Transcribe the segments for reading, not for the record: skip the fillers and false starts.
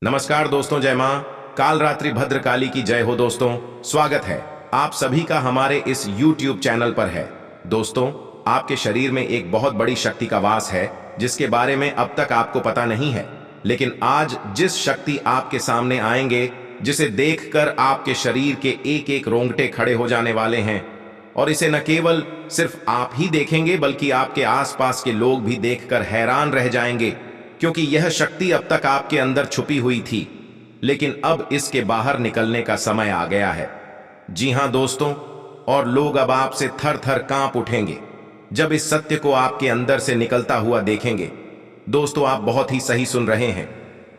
नमस्कार दोस्तों, जय मां काल रात्रि भद्रकाली की जय हो। दोस्तों, स्वागत है आप सभी का हमारे इस YouTube चैनल पर है। दोस्तों, आपके शरीर में एक बहुत बड़ी शक्ति का वास है जिसके बारे में अब तक आपको पता नहीं है, लेकिन आज जिस शक्ति आपके सामने आएंगे, जिसे देखकर आपके शरीर के एक एक रोंगटे खड़े हो जाने वाले हैं, और इसे न केवल सिर्फ आप ही देखेंगे बल्कि आपके आसपास के लोग भी देखकर हैरान रह जाएंगे, क्योंकि यह शक्ति अब तक आपके अंदर छुपी हुई थी, लेकिन अब इसके बाहर निकलने का समय आ गया है। जी हां दोस्तों, और लोग अब आपसे थर थर कांप उठेंगे जब इस सत्य को आपके अंदर से निकलता हुआ देखेंगे। दोस्तों, आप बहुत ही सही सुन रहे हैं।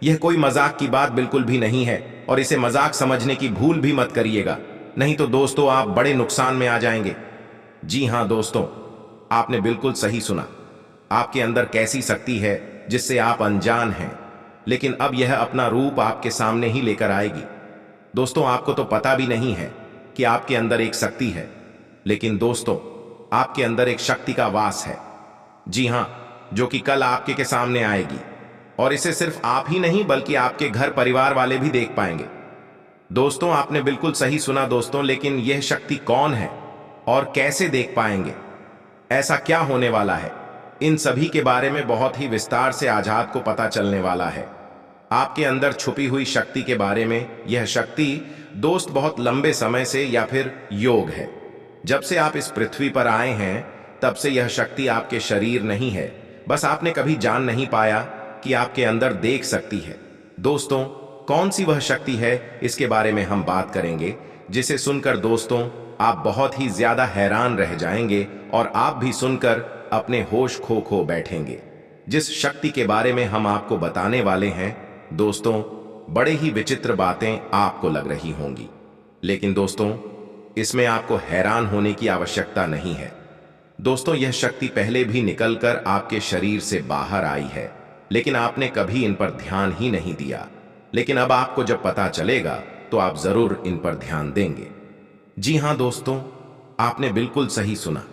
यह कोई मजाक की बात बिल्कुल भी नहीं है, और इसे मजाक समझने की भूल भी मत करिएगा, नहीं तो दोस्तों आप बड़े नुकसान में आ जाएंगे। जी हां दोस्तों, आपने बिल्कुल सही सुना। आपके अंदर कैसी शक्ति है जिससे आप अनजान हैं, लेकिन अब यह अपना रूप आपके सामने ही लेकर आएगी। दोस्तों, आपको तो पता भी नहीं है कि आपके अंदर एक शक्ति है, लेकिन दोस्तों आपके अंदर एक शक्ति का वास है। जी हां, जो कि कल आपके के सामने आएगी, और इसे सिर्फ आप ही नहीं बल्कि आपके घर परिवार वाले भी देख पाएंगे। दोस्तों, आपने बिल्कुल सही सुना दोस्तों, लेकिन यह शक्ति कौन है और कैसे देख पाएंगे? ऐसा क्या होने वाला है? इन सभी के बारे में बहुत ही विस्तार से आज आपको पता चलने वाला है। आपके अंदर छुपी हुई शक्ति के बारे में। यह शक्ति दोस्त बहुत लंबे समय से या फिर योग है। जब से आप इस पृथ्वी पर आए हैं तब से यह शक्ति आपके शरीर नहीं है, बस आपने कभी जान नहीं पाया कि आपके अंदर देख सकती है। दोस्तों, कौन सी वह शक्ति है, इसके बारे में हम बात करेंगे, जिसे सुनकर दोस्तों आप बहुत ही ज्यादा हैरान रह जाएंगे और आप भी सुनकर अपने होश खो बैठेंगे। जिस शक्ति के बारे में हम आपको बताने वाले हैं दोस्तों, बड़े ही विचित्र बातें आपको लग रही होंगी, लेकिन दोस्तों इसमें आपको हैरान होने की आवश्यकता नहीं है। दोस्तों, यह शक्ति पहले भी निकलकर आपके शरीर से बाहर आई है, लेकिन आपने कभी इन पर ध्यान ही नहीं दिया। लेकिन अब आपको जब पता चलेगा तो आप जरूर इन पर ध्यान देंगे। जी हां दोस्तों, आपने बिल्कुल सही सुना।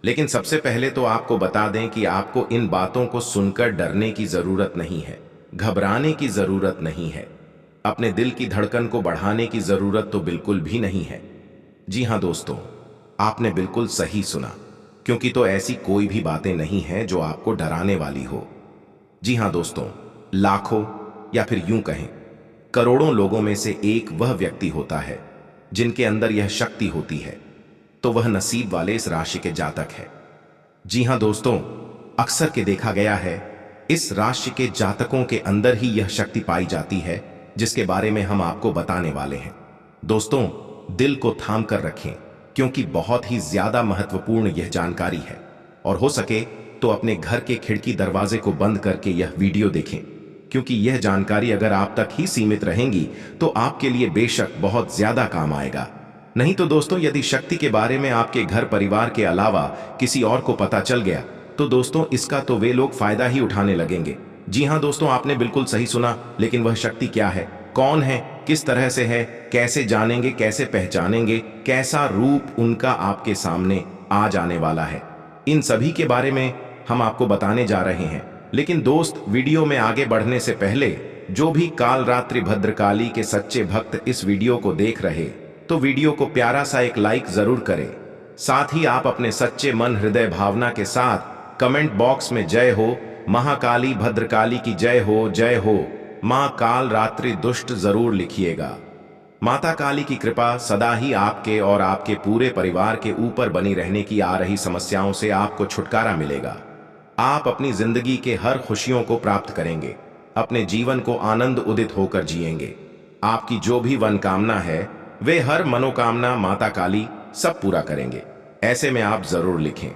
लेकिन सबसे पहले तो आपको बता दें कि आपको इन बातों को सुनकर डरने की जरूरत नहीं है, घबराने की जरूरत नहीं है, अपने दिल की धड़कन को बढ़ाने की जरूरत तो बिल्कुल भी नहीं है। जी हां दोस्तों, आपने बिल्कुल सही सुना, क्योंकि तो ऐसी कोई भी बातें नहीं हैं जो आपको डराने वाली हो। जी हां दोस्तों, लाखों या फिर यूं कहें करोड़ों लोगों में से एक वह व्यक्ति होता है जिनके अंदर यह शक्ति होती है, तो वह नसीब वाले इस राशि के जातक है। जी हां दोस्तों, अक्सर के देखा गया है इस राशि के जातकों के अंदर ही यह शक्ति पाई जाती है, जिसके बारे में हम आपको बताने वाले हैं। दोस्तों, दिल को थाम कर रखें, क्योंकि बहुत ही ज्यादा महत्वपूर्ण यह जानकारी है, और हो सके तो अपने घर के खिड़की दरवाजे को बंद करके यह वीडियो देखें, क्योंकि यह जानकारी अगर आप तक ही सीमित रहेंगी तो आपके लिए बेशक बहुत ज्यादा काम आएगा। नहीं तो दोस्तों, यदि शक्ति के बारे में आपके घर परिवार के अलावा किसी और को पता चल गया तो दोस्तों इसका तो वे लोग फायदा ही उठाने लगेंगे। जी हां दोस्तों, आपने बिल्कुल सही सुना। लेकिन वह शक्ति क्या है, कौन है, किस तरह से है, कैसे जानेंगे, कैसे पहचानेंगे, कैसा रूप उनका आपके सामने आ जाने वाला है, इन सभी के बारे में हम आपको बताने जा रहे हैं। लेकिन दोस्त, वीडियो में आगे बढ़ने से पहले जो भी काल रात्रि भद्रकाली के सच्चे भक्त इस वीडियो को देख रहे, तो वीडियो को प्यारा सा एक लाइक जरूर करें। साथ ही आप अपने सच्चे मन हृदय भावना के साथ कमेंट बॉक्स में जय हो महाकाली भद्रकाली की जय हो मां काल रात्रि दुष्ट जरूर लिखिएगा। माता काली की कृपा सदा ही आपके और आपके पूरे परिवार के ऊपर बनी रहने की आ रही समस्याओं से आपको छुटकारा मिलेगा। आप अपनी जिंदगी के हर खुशियों को प्राप्त करेंगे, अपने जीवन को आनंद उदित होकर जिएंगे। आपकी जो भी मनोकामना है वे हर मनोकामना माता काली सब पूरा करेंगे। ऐसे में आप जरूर लिखें।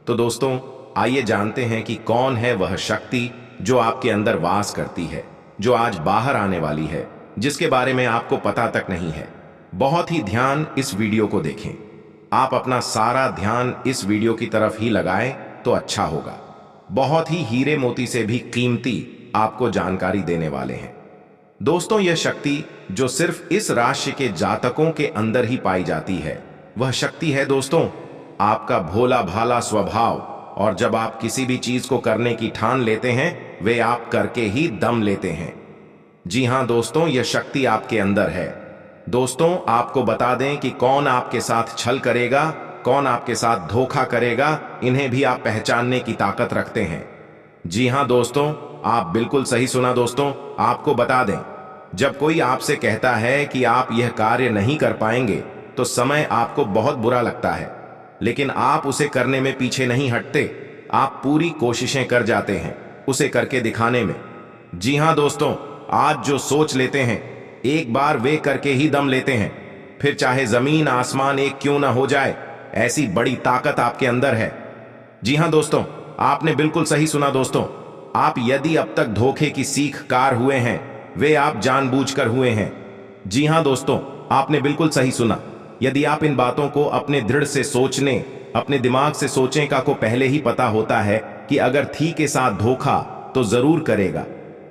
तो दोस्तों, आइए जानते हैं कि कौन है वह शक्ति जो आपके अंदर वास करती है, जो आज बाहर आने वाली है, जिसके बारे में आपको पता तक नहीं है। बहुत ही ध्यान इस वीडियो को देखें। आप अपना सारा ध्यान इस वीडियो की तरफ ही लगाएं तो अच्छा होगा। बहुत ही हीरे मोती से भी कीमती आपको जानकारी देने वाले हैं। दोस्तों, यह शक्ति जो सिर्फ इस राशि के जातकों के अंदर ही पाई जाती है, वह शक्ति है दोस्तों आपका भोला भाला स्वभाव। और जब आप किसी भी चीज को करने की ठान लेते हैं, वे आप करके ही दम लेते हैं। जी हाँ दोस्तों, यह शक्ति आपके अंदर है। दोस्तों, आपको बता दें कि कौन आपके साथ छल करेगा, कौन आपके साथ धोखा करेगा, इन्हें भी आप पहचानने की ताकत रखते हैं। जी हाँ दोस्तों, आप बिल्कुल सही सुना दोस्तों। आपको बता दें, जब कोई आपसे कहता है कि आप यह कार्य नहीं कर पाएंगे, तो समय आपको बहुत बुरा लगता है, लेकिन आप उसे करने में पीछे नहीं हटते। आप पूरी कोशिशें कर जाते हैं उसे करके दिखाने में। जी हाँ दोस्तों, आज जो सोच लेते हैं, एक बार वे करके ही दम लेते हैं, फिर चाहे जमीन आसमान एक क्यों ना हो जाए। ऐसी बड़ी ताकत आपके अंदर है। जी हाँ दोस्तों, आपने बिल्कुल सही सुना दोस्तों। आप यदि अब तक धोखे की सीख कार हुए हैं, वे आप जानबूझकर हुए हैं। जी हाँ दोस्तों, आपने बिल्कुल सही सुना। यदि आप इन बातों को अपने दृढ़ से सोचने, अपने दिमाग से सोचें का को पहले ही पता होता है कि अगर थी के साथ धोखा तो जरूर करेगा,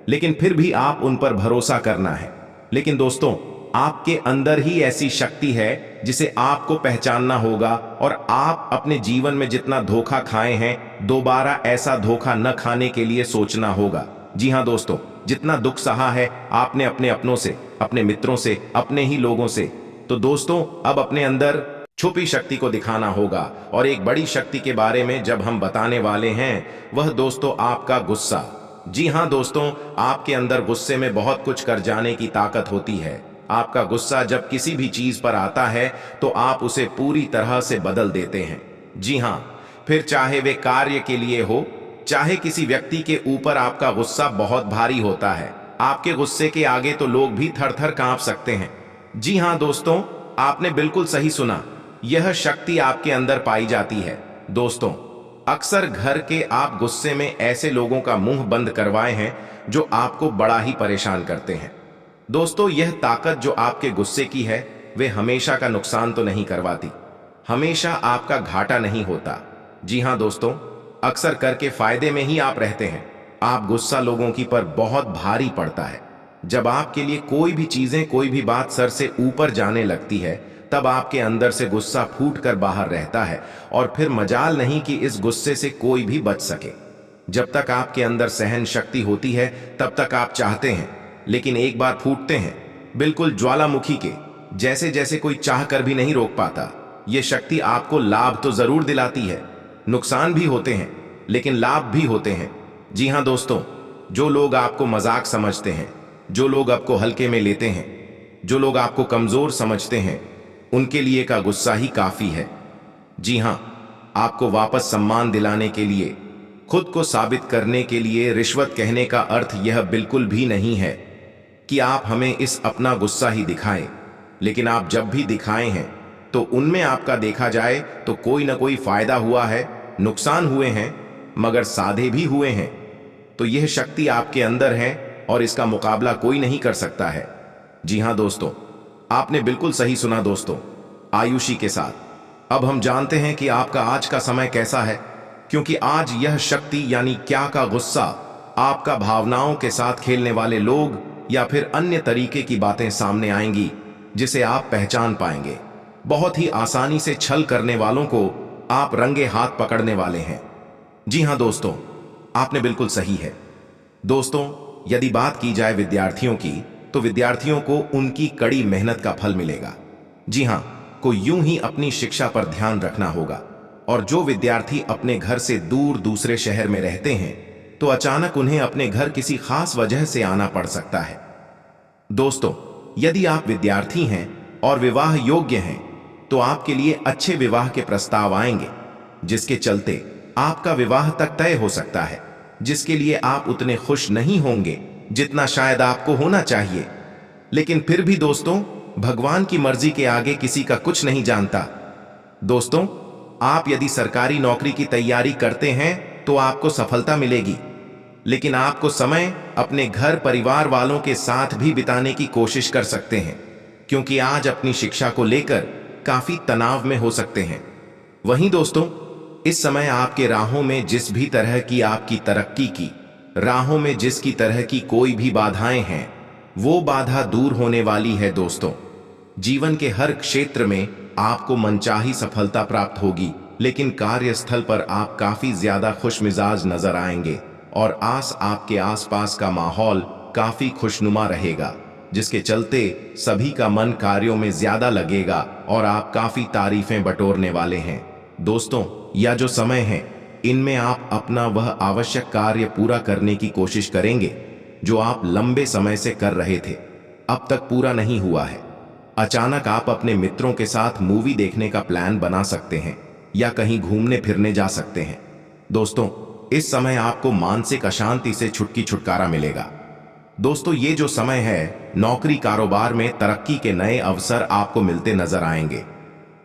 लेकिन फिर भी आप उन पर भरोसा करना है। लेकिन दोस्तों, आपके अंदर ही ऐसी शक्ति है जिसे आपको पहचानना होगा, और आप अपने जीवन में जितना धोखा खाए हैं, दोबारा ऐसा धोखा न खाने के लिए सोचना होगा। जी हाँ दोस्तों, जितना दुख सहा है आपने अपने अपनों से, अपने मित्रों से, अपने ही लोगों से, तो दोस्तों अब अपने अंदर छुपी शक्ति को दिखाना होगा। और एक बड़ी शक्ति के बारे में जब हम बताने वाले हैं, वह दोस्तों आपका गुस्सा। जी हाँ दोस्तों, आपके अंदर गुस्से में बहुत कुछ कर जाने की ताकत होती है। आपका गुस्सा जब किसी भी चीज पर आता है तो आप उसे पूरी तरह से बदल देते हैं। जी हाँ, फिर चाहे वे कार्य के लिए हो, चाहे किसी व्यक्ति के ऊपर, आपका गुस्सा बहुत भारी होता है। आपके गुस्से के आगे तो लोग भी थर थर कांप सकते हैं। जी हाँ दोस्तों, आपने बिल्कुल सही सुना। यह शक्ति आपके अंदर पाई जाती है। दोस्तों, अक्सर घर के आप गुस्से में ऐसे लोगों का मुंह बंद करवाए हैं जो आपको बड़ा ही परेशान करते हैं। दोस्तों, यह ताकत जो आपके गुस्से की है, वे हमेशा का नुकसान तो नहीं करवाती, हमेशा आपका घाटा नहीं होता। जी हाँ दोस्तों, अक्सर करके फायदे में ही आप रहते हैं। आप गुस्सा लोगों की पर बहुत भारी पड़ता है। जब आपके लिए कोई भी चीजें, कोई भी बात सर से ऊपर जाने लगती है, तब आपके अंदर से गुस्सा फूट कर बाहर रहता है, और फिर मजाल नहीं कि इस गुस्से से कोई भी बच सके। जब तक आपके अंदर सहन शक्ति होती है, तब तक आप चाहते हैं, लेकिन एक बार फूटते हैं, बिल्कुल ज्वालामुखी के जैसे, जैसे कोई चाह कर भी नहीं रोक पाता। यह शक्ति आपको लाभ तो जरूर दिलाती है, नुकसान भी होते हैं, लेकिन लाभ भी होते हैं। जी हाँ दोस्तों, जो लोग आपको मजाक समझते हैं, जो लोग आपको हल्के में लेते हैं, जो लोग आपको कमजोर समझते हैं, उनके लिए का गुस्सा ही काफी है। जी हाँ, आपको वापस सम्मान दिलाने के लिए, खुद को साबित करने के लिए रिश्वत कहने का अर्थ यह बिल्कुल भी नहीं है कि आप हमें इस अपना गुस्सा ही दिखाएं। लेकिन आप जब भी दिखाए हैं तो उनमें आपका देखा जाए तो कोई ना कोई फायदा हुआ है, नुकसान हुए हैं, मगर साधे भी हुए हैं। तो यह शक्ति आपके अंदर है और इसका मुकाबला कोई नहीं कर सकता है। जी हाँ दोस्तों, आपने बिल्कुल सही सुना दोस्तों, आयुषी के साथ। अब हम जानते हैं कि आपका आज का समय कैसा है, क्योंकि आज यह शक्ति यानी क्या का गुस्सा आपका भावनाओं के साथ खेलने वाले लोग या फिर अन्य तरीके की बातें सामने आएंगी जिसे आप पहचान पाएंगे। बहुत ही आसानी से छल करने वालों को आप रंगे हाथ पकड़ने वाले हैं। जी हाँ दोस्तों, आपने बिल्कुल सही है। दोस्तों, यदि बात की जाए विद्यार्थियों की, तो विद्यार्थियों को उनकी कड़ी मेहनत का फल मिलेगा। जी हाँ, को यूं ही अपनी शिक्षा पर ध्यान रखना होगा। और जो विद्यार्थी अपने घर से दूर दूसरे शहर में रहते हैं, तो अचानक उन्हें अपने घर किसी खास वजह से आना पड़ सकता है। दोस्तों, यदि आप विद्यार्थी हैं और विवाह योग्य हैं, तो आपके लिए अच्छे विवाह के प्रस्ताव आएंगे, जिसके चलते आपका विवाह तक तय हो सकता है, जिसके लिए आप उतने खुश नहीं होंगे जितना शायद आपको होना चाहिए। लेकिन फिर भी दोस्तों, भगवान की मर्जी के आगे किसी का कुछ नहीं जानता। दोस्तों, आप यदि सरकारी नौकरी की तैयारी करते हैं तो आपको सफलता मिलेगी, लेकिन आपको समय अपने घर परिवार वालों के साथ भी बिताने की कोशिश कर सकते हैं, क्योंकि आज अपनी शिक्षा को लेकर काफी तनाव में हो सकते हैं। वहीं दोस्तों, इस समय आपके राहों में जिस भी तरह की आपकी तरक्की की राहों में जिसकी तरह की कोई भी बाधाएं हैं, वो बाधा दूर होने वाली है। दोस्तों, जीवन के हर क्षेत्र में आपको मनचाही सफलता प्राप्त होगी, लेकिन कार्यस्थल पर आप काफी ज्यादा खुशमिजाज नजर आएंगे और आपके आसपास का माहौल काफी खुशनुमा रहेगा, जिसके चलते सभी का मन कार्यों में ज्यादा लगेगा और आप काफी तारीफें बटोरने वाले हैं। दोस्तों, यह जो समय है, इनमें आप अपना वह आवश्यक कार्य पूरा करने की कोशिश करेंगे जो आप लंबे समय से कर रहे थे, अब तक पूरा नहीं हुआ है। अचानक आप अपने मित्रों के साथ मूवी देखने का प्लान बना सकते हैं या कहीं घूमने फिरने जा सकते हैं। दोस्तों, इस समय आपको मानसिक अशांति से छुटकारा मिलेगा। दोस्तों, ये जो समय है, नौकरी कारोबार में तरक्की के नए अवसर आपको मिलते नजर आएंगे।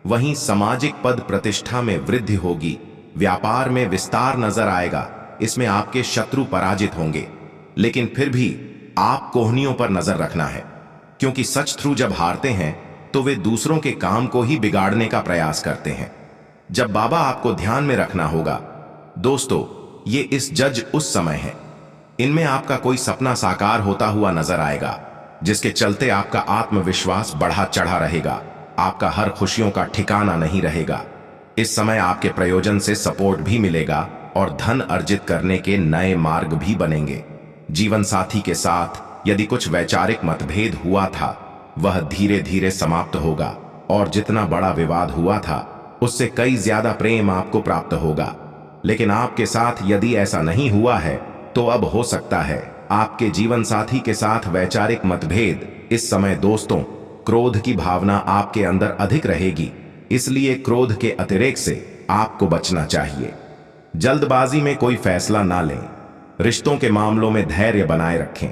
वहीं सामाजिक पद प्रतिष्ठा में वृद्धि होगी, व्यापार में विस्तार नजर आएगा, इसमें आपके शत्रु पराजित होंगे। लेकिन फिर भी आप कोहनियों पर नजर रखना है, क्योंकि शत्रु जब हारते हैं तो वे दूसरों के काम को ही बिगाड़ने का प्रयास करते हैं। जब बाबा आपको ध्यान में रखना होगा। दोस्तों, ये इस जज उस समय है, इनमें आपका कोई सपना साकार होता हुआ नजर आएगा, जिसके चलते आपका आत्मविश्वास बढ़ा चढ़ा रहेगा, आपका हर खुशियों का ठिकाना नहीं रहेगा। इस समय आपके प्रयोजन से सपोर्ट भी मिलेगा और धन अर्जित करने के नए मार्ग भी बनेंगे। जीवन साथी के साथ यदि कुछ वैचारिक मतभेद हुआ था, वह धीरे धीरे समाप्त होगा और जितना बड़ा विवाद हुआ था, उससे कई ज्यादा प्रेम आपको प्राप्त होगा। लेकिन आपके साथ यदि ऐसा नहीं हुआ है, तो अब हो सकता है आपके जीवन साथी के साथ वैचारिक मतभेद। इस समय दोस्तों, क्रोध की भावना आपके अंदर अधिक रहेगी, इसलिए क्रोध के अतिरेक से आपको बचना चाहिए। जल्दबाजी में कोई फैसला ना लें। रिश्तों के मामलों में धैर्य बनाए रखें।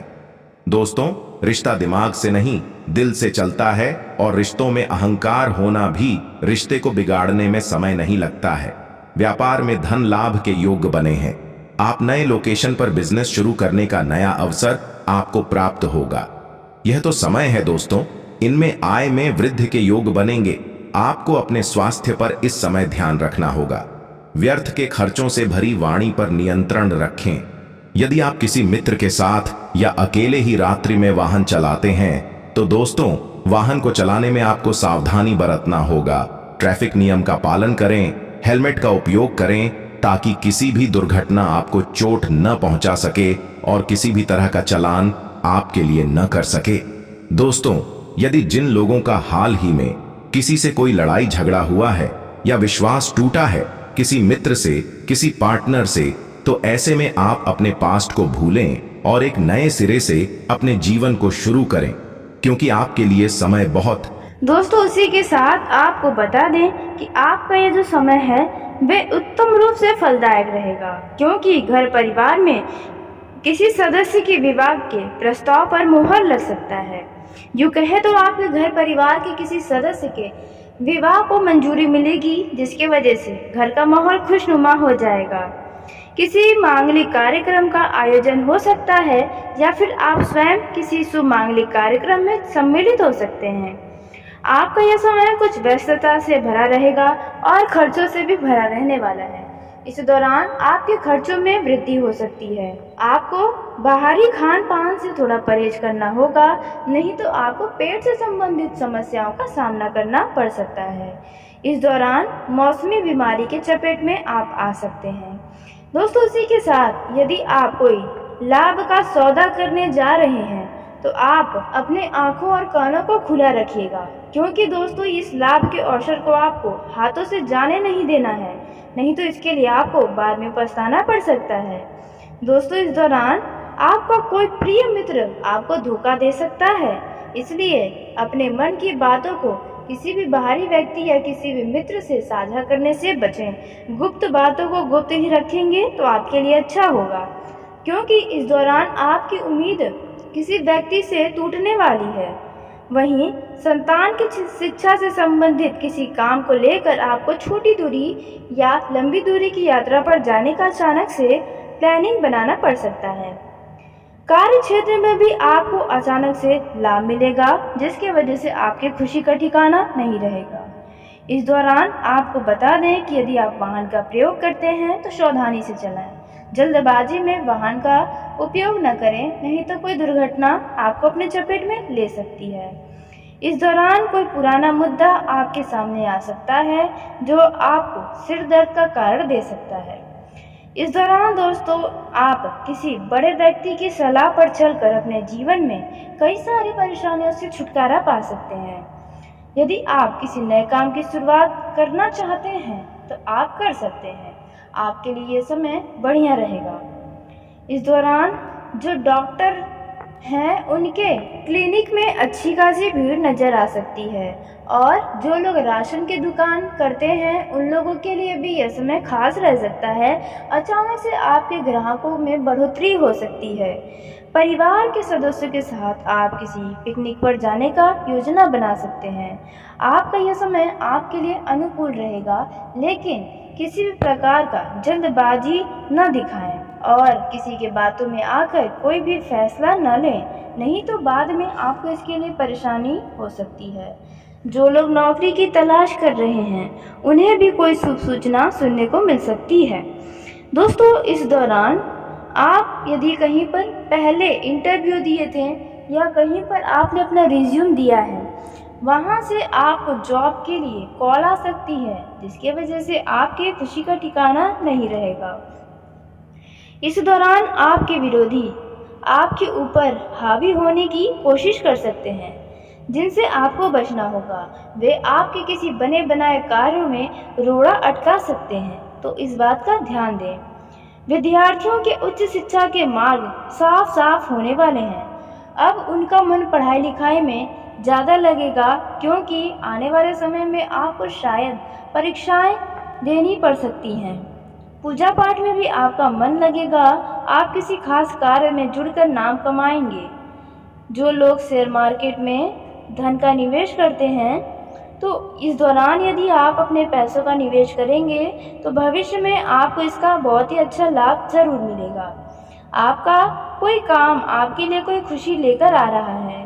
दोस्तों, रिश्ता दिमाग से नहीं, दिल से चलता है और रिश्तों में अहंकार होना भी रिश्ते को बिगाड़ने में समय नहीं लगता है। व्यापार में धन लाभ के योग बने हैं। आप नए लोकेशन पर बिजनेस शुरू करने का नया अवसर आपको प्राप्त होगा। यह तो समय है दोस्तों, इनमें आय में वृद्धि के योग बनेंगे। आपको अपने स्वास्थ्य पर इस समय ध्यान रखना होगा। व्यर्थ के खर्चों से भरी वाणी पर नियंत्रण रखें। यदि आप किसी मित्र के साथ या अकेले ही रात्रि में वाहन चलाते हैं, तो दोस्तों, वाहन को चलाने में आपको सावधानी बरतना होगा। ट्रैफिक नियम का पालन करें, हेलमेट का उपयोग करें, ताकि किसी भी दुर्घटना आपको चोट न पहुंचा सके और किसी भी तरह का चालान आपके लिए न कर सके। दोस्तों, यदि जिन लोगों का हाल ही में किसी से कोई लड़ाई झगड़ा हुआ है या विश्वास टूटा है किसी मित्र से, किसी पार्टनर से, तो ऐसे में आप अपने पास्ट को भूलें और एक नए सिरे से अपने जीवन को शुरू करें, क्योंकि आपके लिए समय बहुत। दोस्तों, उसी के साथ आपको बता दें कि आपका ये जो समय है वे उत्तम रूप से फलदायक रहेगा, क्योंकि घर परिवार में किसी सदस्य के विवाह के प्रस्ताव पर मुहर लग सकता है। यूँ कहे तो आपके घर परिवार के किसी सदस्य के विवाह को मंजूरी मिलेगी, जिसके वजह से घर का माहौल खुशनुमा हो जाएगा। किसी मांगलिक कार्यक्रम का आयोजन हो सकता है या फिर आप स्वयं किसी शुभ मांगलिक कार्यक्रम में सम्मिलित हो सकते हैं। आपका यह समय कुछ व्यस्तता से भरा रहेगा और खर्चों से भी भरा रहने वाला है। इस दौरान आपके खर्चों में वृद्धि हो सकती है। आपको बाहरी खान पान से थोड़ा परहेज करना होगा, नहीं तो आपको पेट से संबंधित समस्याओं का सामना करना पड़ सकता है। इस दौरान मौसमी बीमारी के चपेट में आप आ सकते हैं। दोस्तों, उसी के साथ यदि आप कोई लाभ का सौदा करने जा रहे हैं, तो आप अपने आंखों और कानों को खुला रखिएगा, क्योंकि दोस्तों, इस लाभ के अवसर को आपको हाथों से जाने नहीं देना है, नहीं तो इसके लिए आपको बाद में पछताना पड़ सकता है। दोस्तों, इस दौरान आपका कोई प्रिय मित्र आपको धोखा दे सकता है, इसलिए अपने मन की बातों को किसी भी बाहरी व्यक्ति या किसी भी मित्र से साझा करने से बचें। गुप्त बातों को गुप्त ही रखेंगे तो आपके लिए अच्छा होगा, क्योंकि इस दौरान आपकी उम्मीद किसी व्यक्ति से टूटने वाली है। वहीं संतान की शिक्षा से संबंधित किसी काम को लेकर आपको छोटी दूरी या लंबी दूरी की यात्रा पर जाने का अचानक से प्लानिंग बनाना पड़ सकता है। कार्य क्षेत्र में भी आपको अचानक से लाभ मिलेगा, जिसके वजह से आपकी खुशी का ठिकाना नहीं रहेगा। इस दौरान आपको बता दें कि यदि आप वाहन का प्रयोग करते हैं तो सावधानी से चलाएं। जल्दबाजी में वाहन का उपयोग न करें, नहीं तो कोई दुर्घटना आपको अपने चपेट में ले सकती है। इस दौरान कोई पुराना मुद्दा आपके सामने आ सकता है जो आपको सिर दर्द का कारण दे सकता है। इस दौरान दोस्तों आप किसी बड़े व्यक्ति की सलाह पर चलकर अपने जीवन में कई सारी परेशानियों से छुटकारा पा सकते हैं। यदि आप किसी नए काम की शुरुआत करना चाहते हैं तो आप कर सकते हैं। आपके लिए ये समय बढ़िया रहेगा। इस दौरान जो डॉक्टर हैं उनके क्लिनिक में अच्छी खासी भीड़ नज़र आ सकती है और जो लोग राशन की दुकान करते हैं उन लोगों के लिए भी यह समय खास रह सकता है। अचानक से आपके ग्राहकों में बढ़ोतरी हो सकती है। परिवार के सदस्यों के साथ आप किसी पिकनिक पर जाने का योजना बना सकते हैं। आपका यह समय आपके लिए अनुकूल रहेगा, लेकिन किसी भी प्रकार का जल्दबाजी न दिखाएं और किसी के बातों में आकर कोई भी फैसला न लें, नहीं तो बाद में आपको इसके लिए परेशानी हो सकती है। जो लोग नौकरी की तलाश कर रहे हैं उन्हें भी कोई शुभ सूचना सुनने को मिल सकती है। दोस्तों इस दौरान आप यदि कहीं पर पहले इंटरव्यू दिए थे या कहीं पर आपने अपना रिज्यूम दिया है, वहाँ से आपको जॉब के लिए कॉल आ सकती है, जिसकी वजह से आपके खुशी का ठिकाना नहीं रहेगा। इस दौरान आपके विरोधी आपके ऊपर हावी होने की कोशिश कर सकते हैं, जिनसे आपको बचना होगा। वे आपके किसी बने बनाए कार्यों में रोड़ा अटका सकते हैं, तो इस बात का ध्यान दें। विद्यार्थियों के उच्च शिक्षा के मार्ग साफ साफ होने वाले हैं। अब उनका मन पढ़ाई लिखाई में ज़्यादा लगेगा, क्योंकि आने वाले समय में आपको शायद परीक्षाएं देनी पड़ सकती हैं। पूजा पाठ में भी आपका मन लगेगा। आप किसी खास कार्य में जुड़कर नाम कमाएंगे। जो लोग शेयर मार्केट में धन का निवेश करते हैं, तो इस दौरान यदि आप अपने पैसों का निवेश करेंगे तो भविष्य में आपको इसका बहुत ही अच्छा लाभ ज़रूर मिलेगा। आपका कोई काम आपके लिए कोई खुशी लेकर आ रहा है।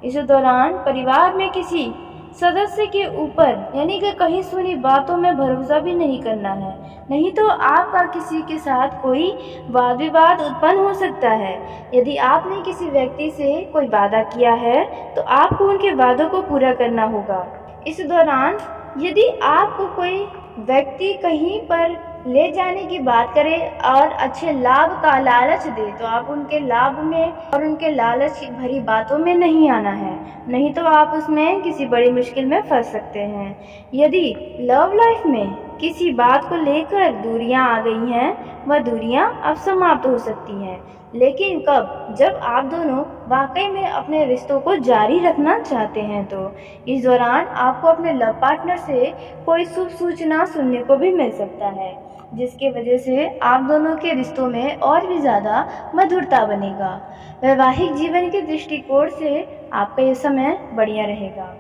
इस दौरान परिवार में किसी सदस्य के ऊपर यानी कि कहीं सुनी बातों में भरोसा भी नहीं करना है, नहीं तो आपका किसी के साथ कोई वाद विवाद उत्पन्न हो सकता है। यदि आपने किसी व्यक्ति से कोई वादा किया है तो आपको उनके वादों को पूरा करना होगा। इस दौरान यदि आपको कोई व्यक्ति कहीं पर ले जाने की बात करे और अच्छे लाभ का लालच दे, तो आप उनके लाभ में और उनके लालच की भरी बातों में नहीं आना है, नहीं तो आप उसमें किसी बड़ी मुश्किल में फंस सकते हैं। यदि लव लाइफ में किसी बात को लेकर दूरियां आ गई हैं, वह दूरियां अब समाप्त हो सकती हैं, लेकिन कब? जब आप दोनों वाकई में अपने रिश्तों को जारी रखना चाहते हैं। तो इस दौरान आपको अपने लव पार्टनर से कोई शुभ सूचना सुनने को भी मिल सकता है, जिसकी वजह से आप दोनों के रिश्तों में और भी ज़्यादा मधुरता बनेगा। वैवाहिक जीवन के दृष्टिकोण से आपका ये समय बढ़िया रहेगा।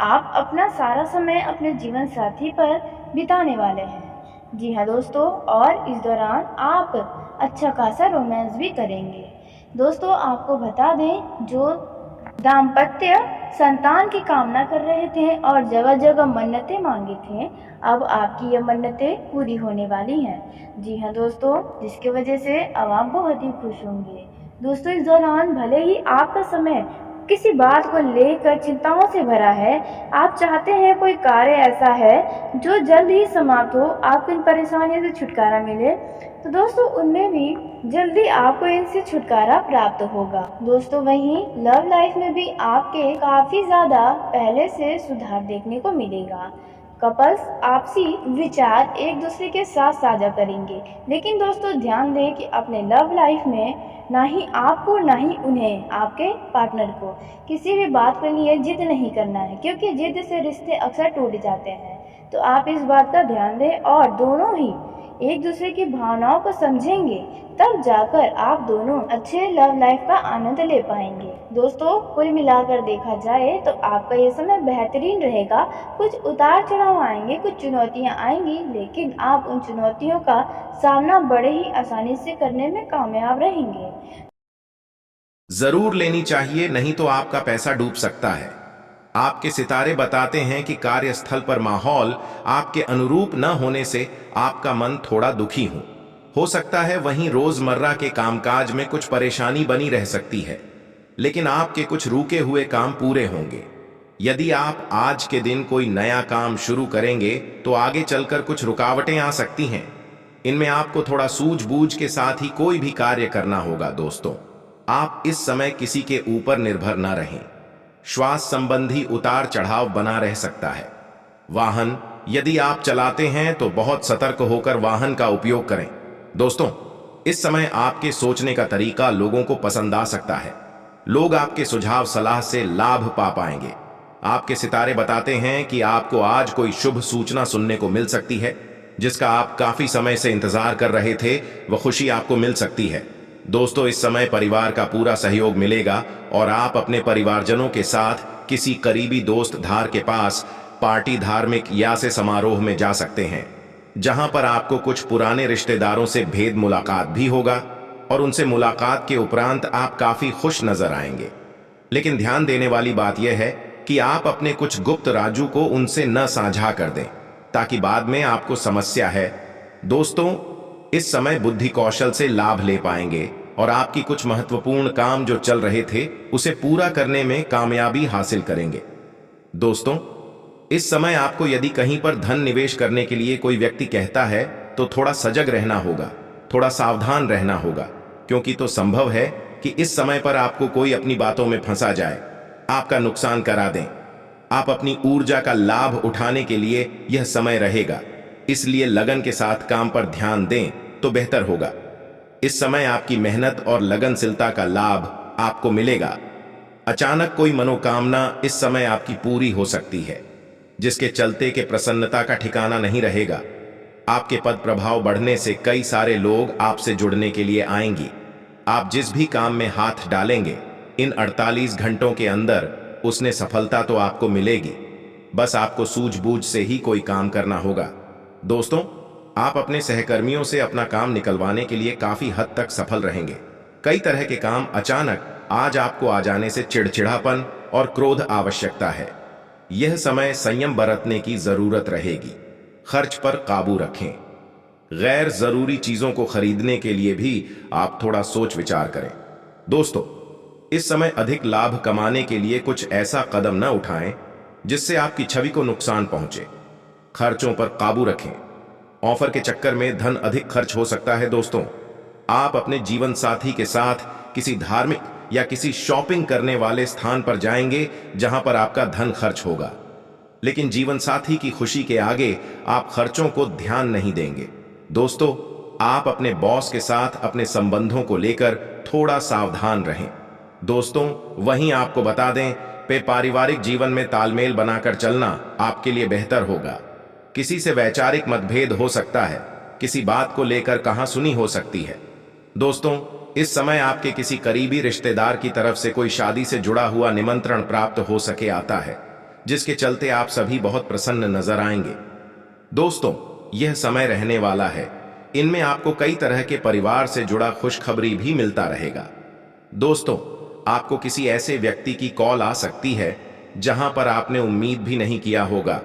आप अपना सारा समय अपने जीवन साथी पर बिताने वाले हैं। जी हाँ दोस्तों, और इस दौरान आप अच्छा खासा रोमांस भी करेंगे। दोस्तों आपको बता दें, जो दाम्पत्य संतान की कामना कर रहे थे और जगह जगह मन्नतें मांगे थे, अब आपकी ये मन्नतें पूरी होने वाली हैं। जी हाँ दोस्तों, जिसकी वजह से अब आप बहुत ही खुश होंगे। दोस्तों इस दौरान भले ही आपका समय किसी बात को लेकर चिंताओं से भरा है, आप चाहते हैं कोई कार्य ऐसा है जो जल्द ही समाप्त हो, आपको इन परेशानियों से छुटकारा मिले, तो दोस्तों उनमें भी जल्दी आपको इनसे छुटकारा प्राप्त होगा। दोस्तों वहीं लव लाइफ में भी आपके काफ़ी ज़्यादा पहले से सुधार देखने को मिलेगा। कपल्स आपसी विचार एक दूसरे के साथ साझा करेंगे, लेकिन दोस्तों ध्यान दें कि अपने लव लाइफ में ना ही आपको ना ही उन्हें, आपके पार्टनर को किसी भी बात के लिए जिद नहीं करना है, क्योंकि जिद से रिश्ते अक्सर टूट जाते हैं। तो आप इस बात का ध्यान दें और दोनों ही एक दूसरे की भावनाओं को समझेंगे, तब जाकर आप दोनों अच्छे लव लाइफ का आनंद ले पाएंगे। दोस्तों कुल मिलाकर देखा जाए तो आपका ये समय बेहतरीन रहेगा। कुछ उतार चढ़ाव आएंगे, कुछ चुनौतियां आएंगी, लेकिन आप उन चुनौतियों का सामना बड़े ही आसानी से करने में कामयाब रहेंगे। जरूर लेनी चाहिए, नहीं तो आपका पैसा डूब सकता है। आपके सितारे बताते हैं कि कार्यस्थल पर माहौल आपके अनुरूप न होने से आपका मन थोड़ा दुखी हो सकता है। वहीं रोजमर्रा के कामकाज में कुछ परेशानी बनी रह सकती है, लेकिन आपके कुछ रुके हुए काम पूरे होंगे। यदि आप आज के दिन कोई नया काम शुरू करेंगे तो आगे चलकर कुछ रुकावटें आ सकती हैं। इनमें आपको थोड़ा सूझबूझ के साथ ही कोई भी कार्य करना होगा दोस्तों। आप इस समय किसी के ऊपर निर्भर न रहें। श्वास संबंधी उतार चढ़ाव बना रह सकता है। वाहन यदि आप चलाते हैं तो बहुत सतर्क होकर वाहन का उपयोग करें। दोस्तों, इस समय आपके सोचने का तरीका लोगों को पसंद आ सकता है। लोग आपके सुझाव सलाह से लाभ पा पाएंगे। आपके सितारे बताते हैं कि आपको आज कोई शुभ सूचना सुनने को मिल सकती है, जिसका आप काफी समय से इंतजार कर रहे थे। वह खुशी आपको मिल सकती है। दोस्तों, इस समय परिवार का पूरा सहयोग मिलेगा और आप अपने परिवारजनों के साथ किसी करीबी दोस्त धार के पास पार्टी, धार्मिक या से समारोह में जा सकते हैं, जहां पर आपको कुछ पुराने रिश्तेदारों से भेद मुलाकात भी होगा और उनसे मुलाकात के उपरांत आप काफी खुश नजर आएंगे। लेकिन ध्यान देने वाली बात यह है कि आप अपने कुछ गुप्त राजू को उनसे न साझा कर दें, ताकि बाद में आपको समस्या है। दोस्तों, इस समय बुद्धि कौशल से लाभ ले पाएंगे और आपकी कुछ महत्वपूर्ण काम जो चल रहे थे उसे पूरा करने में कामयाबी हासिल करेंगे। दोस्तों, इस समय आपको यदि कहीं पर धन निवेश करने के लिए कोई व्यक्ति कहता है तो थोड़ा सजग रहना होगा, थोड़ा सावधान रहना होगा, क्योंकि तो संभव है कि इस समय पर आपको कोई अपनी बातों में फंसा जाए, आपका नुकसान करा दें। आप अपनी ऊर्जा का लाभ उठाने के लिए यह समय रहेगा, इसलिए लगन के साथ काम पर ध्यान दें तो बेहतर होगा। इस समय आपकी मेहनत और लगनशीलता का लाभ आपको मिलेगा। अचानक कोई मनोकामना इस समय आपकी पूरी हो सकती है, जिसके चलते के प्रसन्नता का ठिकाना नहीं रहेगा। आपके पद प्रभाव बढ़ने से कई सारे लोग आपसे जुड़ने के लिए आएंगी। आप जिस भी काम में हाथ डालेंगे, इन 48 घंटों के अंदर उसने सफलता तो आपको मिलेगी। बस आपको सूझबूझ से ही कोई काम करना होगा। दोस्तों, आप अपने सहकर्मियों से अपना काम निकलवाने के लिए काफी हद तक सफल रहेंगे। कई तरह के काम अचानक आज आपको आ जाने से चिड़चिड़ापन और क्रोध आवश्यकता है। यह समय संयम बरतने की जरूरत रहेगी। खर्च पर काबू रखें। गैर जरूरी चीजों को खरीदने के लिए भी आप थोड़ा सोच विचार करें। दोस्तों, इस समय अधिक लाभ कमाने के लिए कुछ ऐसा कदम न उठाएं जिससे आपकी छवि को नुकसान पहुंचे। खर्चों पर काबू रखें। ऑफर के चक्कर में धन अधिक खर्च हो सकता है। दोस्तों, आप अपने जीवन साथी के साथ किसी धार्मिक या किसी शॉपिंग करने वाले स्थान पर जाएंगे जहां पर आपका धन खर्च होगा, लेकिन जीवन साथी की खुशी के आगे आप खर्चों को ध्यान नहीं देंगे। दोस्तों, आप अपने बॉस के साथ अपने संबंधों को लेकर थोड़ा सावधान रहें। दोस्तों, वहीं आपको बता दें, पारिवारिक जीवन में तालमेल बनाकर चलना आपके लिए बेहतर होगा। किसी से वैचारिक मतभेद हो सकता है, किसी बात को लेकर कहासुनी हो सकती है। दोस्तों, इस समय आपके किसी करीबी रिश्तेदार की तरफ से कोई शादी से जुड़ा हुआ निमंत्रण प्राप्त हो सके आता है, जिसके चलते आप सभी बहुत प्रसन्न नजर आएंगे। दोस्तों, यह समय रहने वाला है। इनमें आपको कई तरह के परिवार से जुड़ा खुशखबरी भी मिलता रहेगा। दोस्तों, आपको किसी ऐसे व्यक्ति की कॉल आ सकती है जहां पर आपने उम्मीद भी नहीं किया होगा।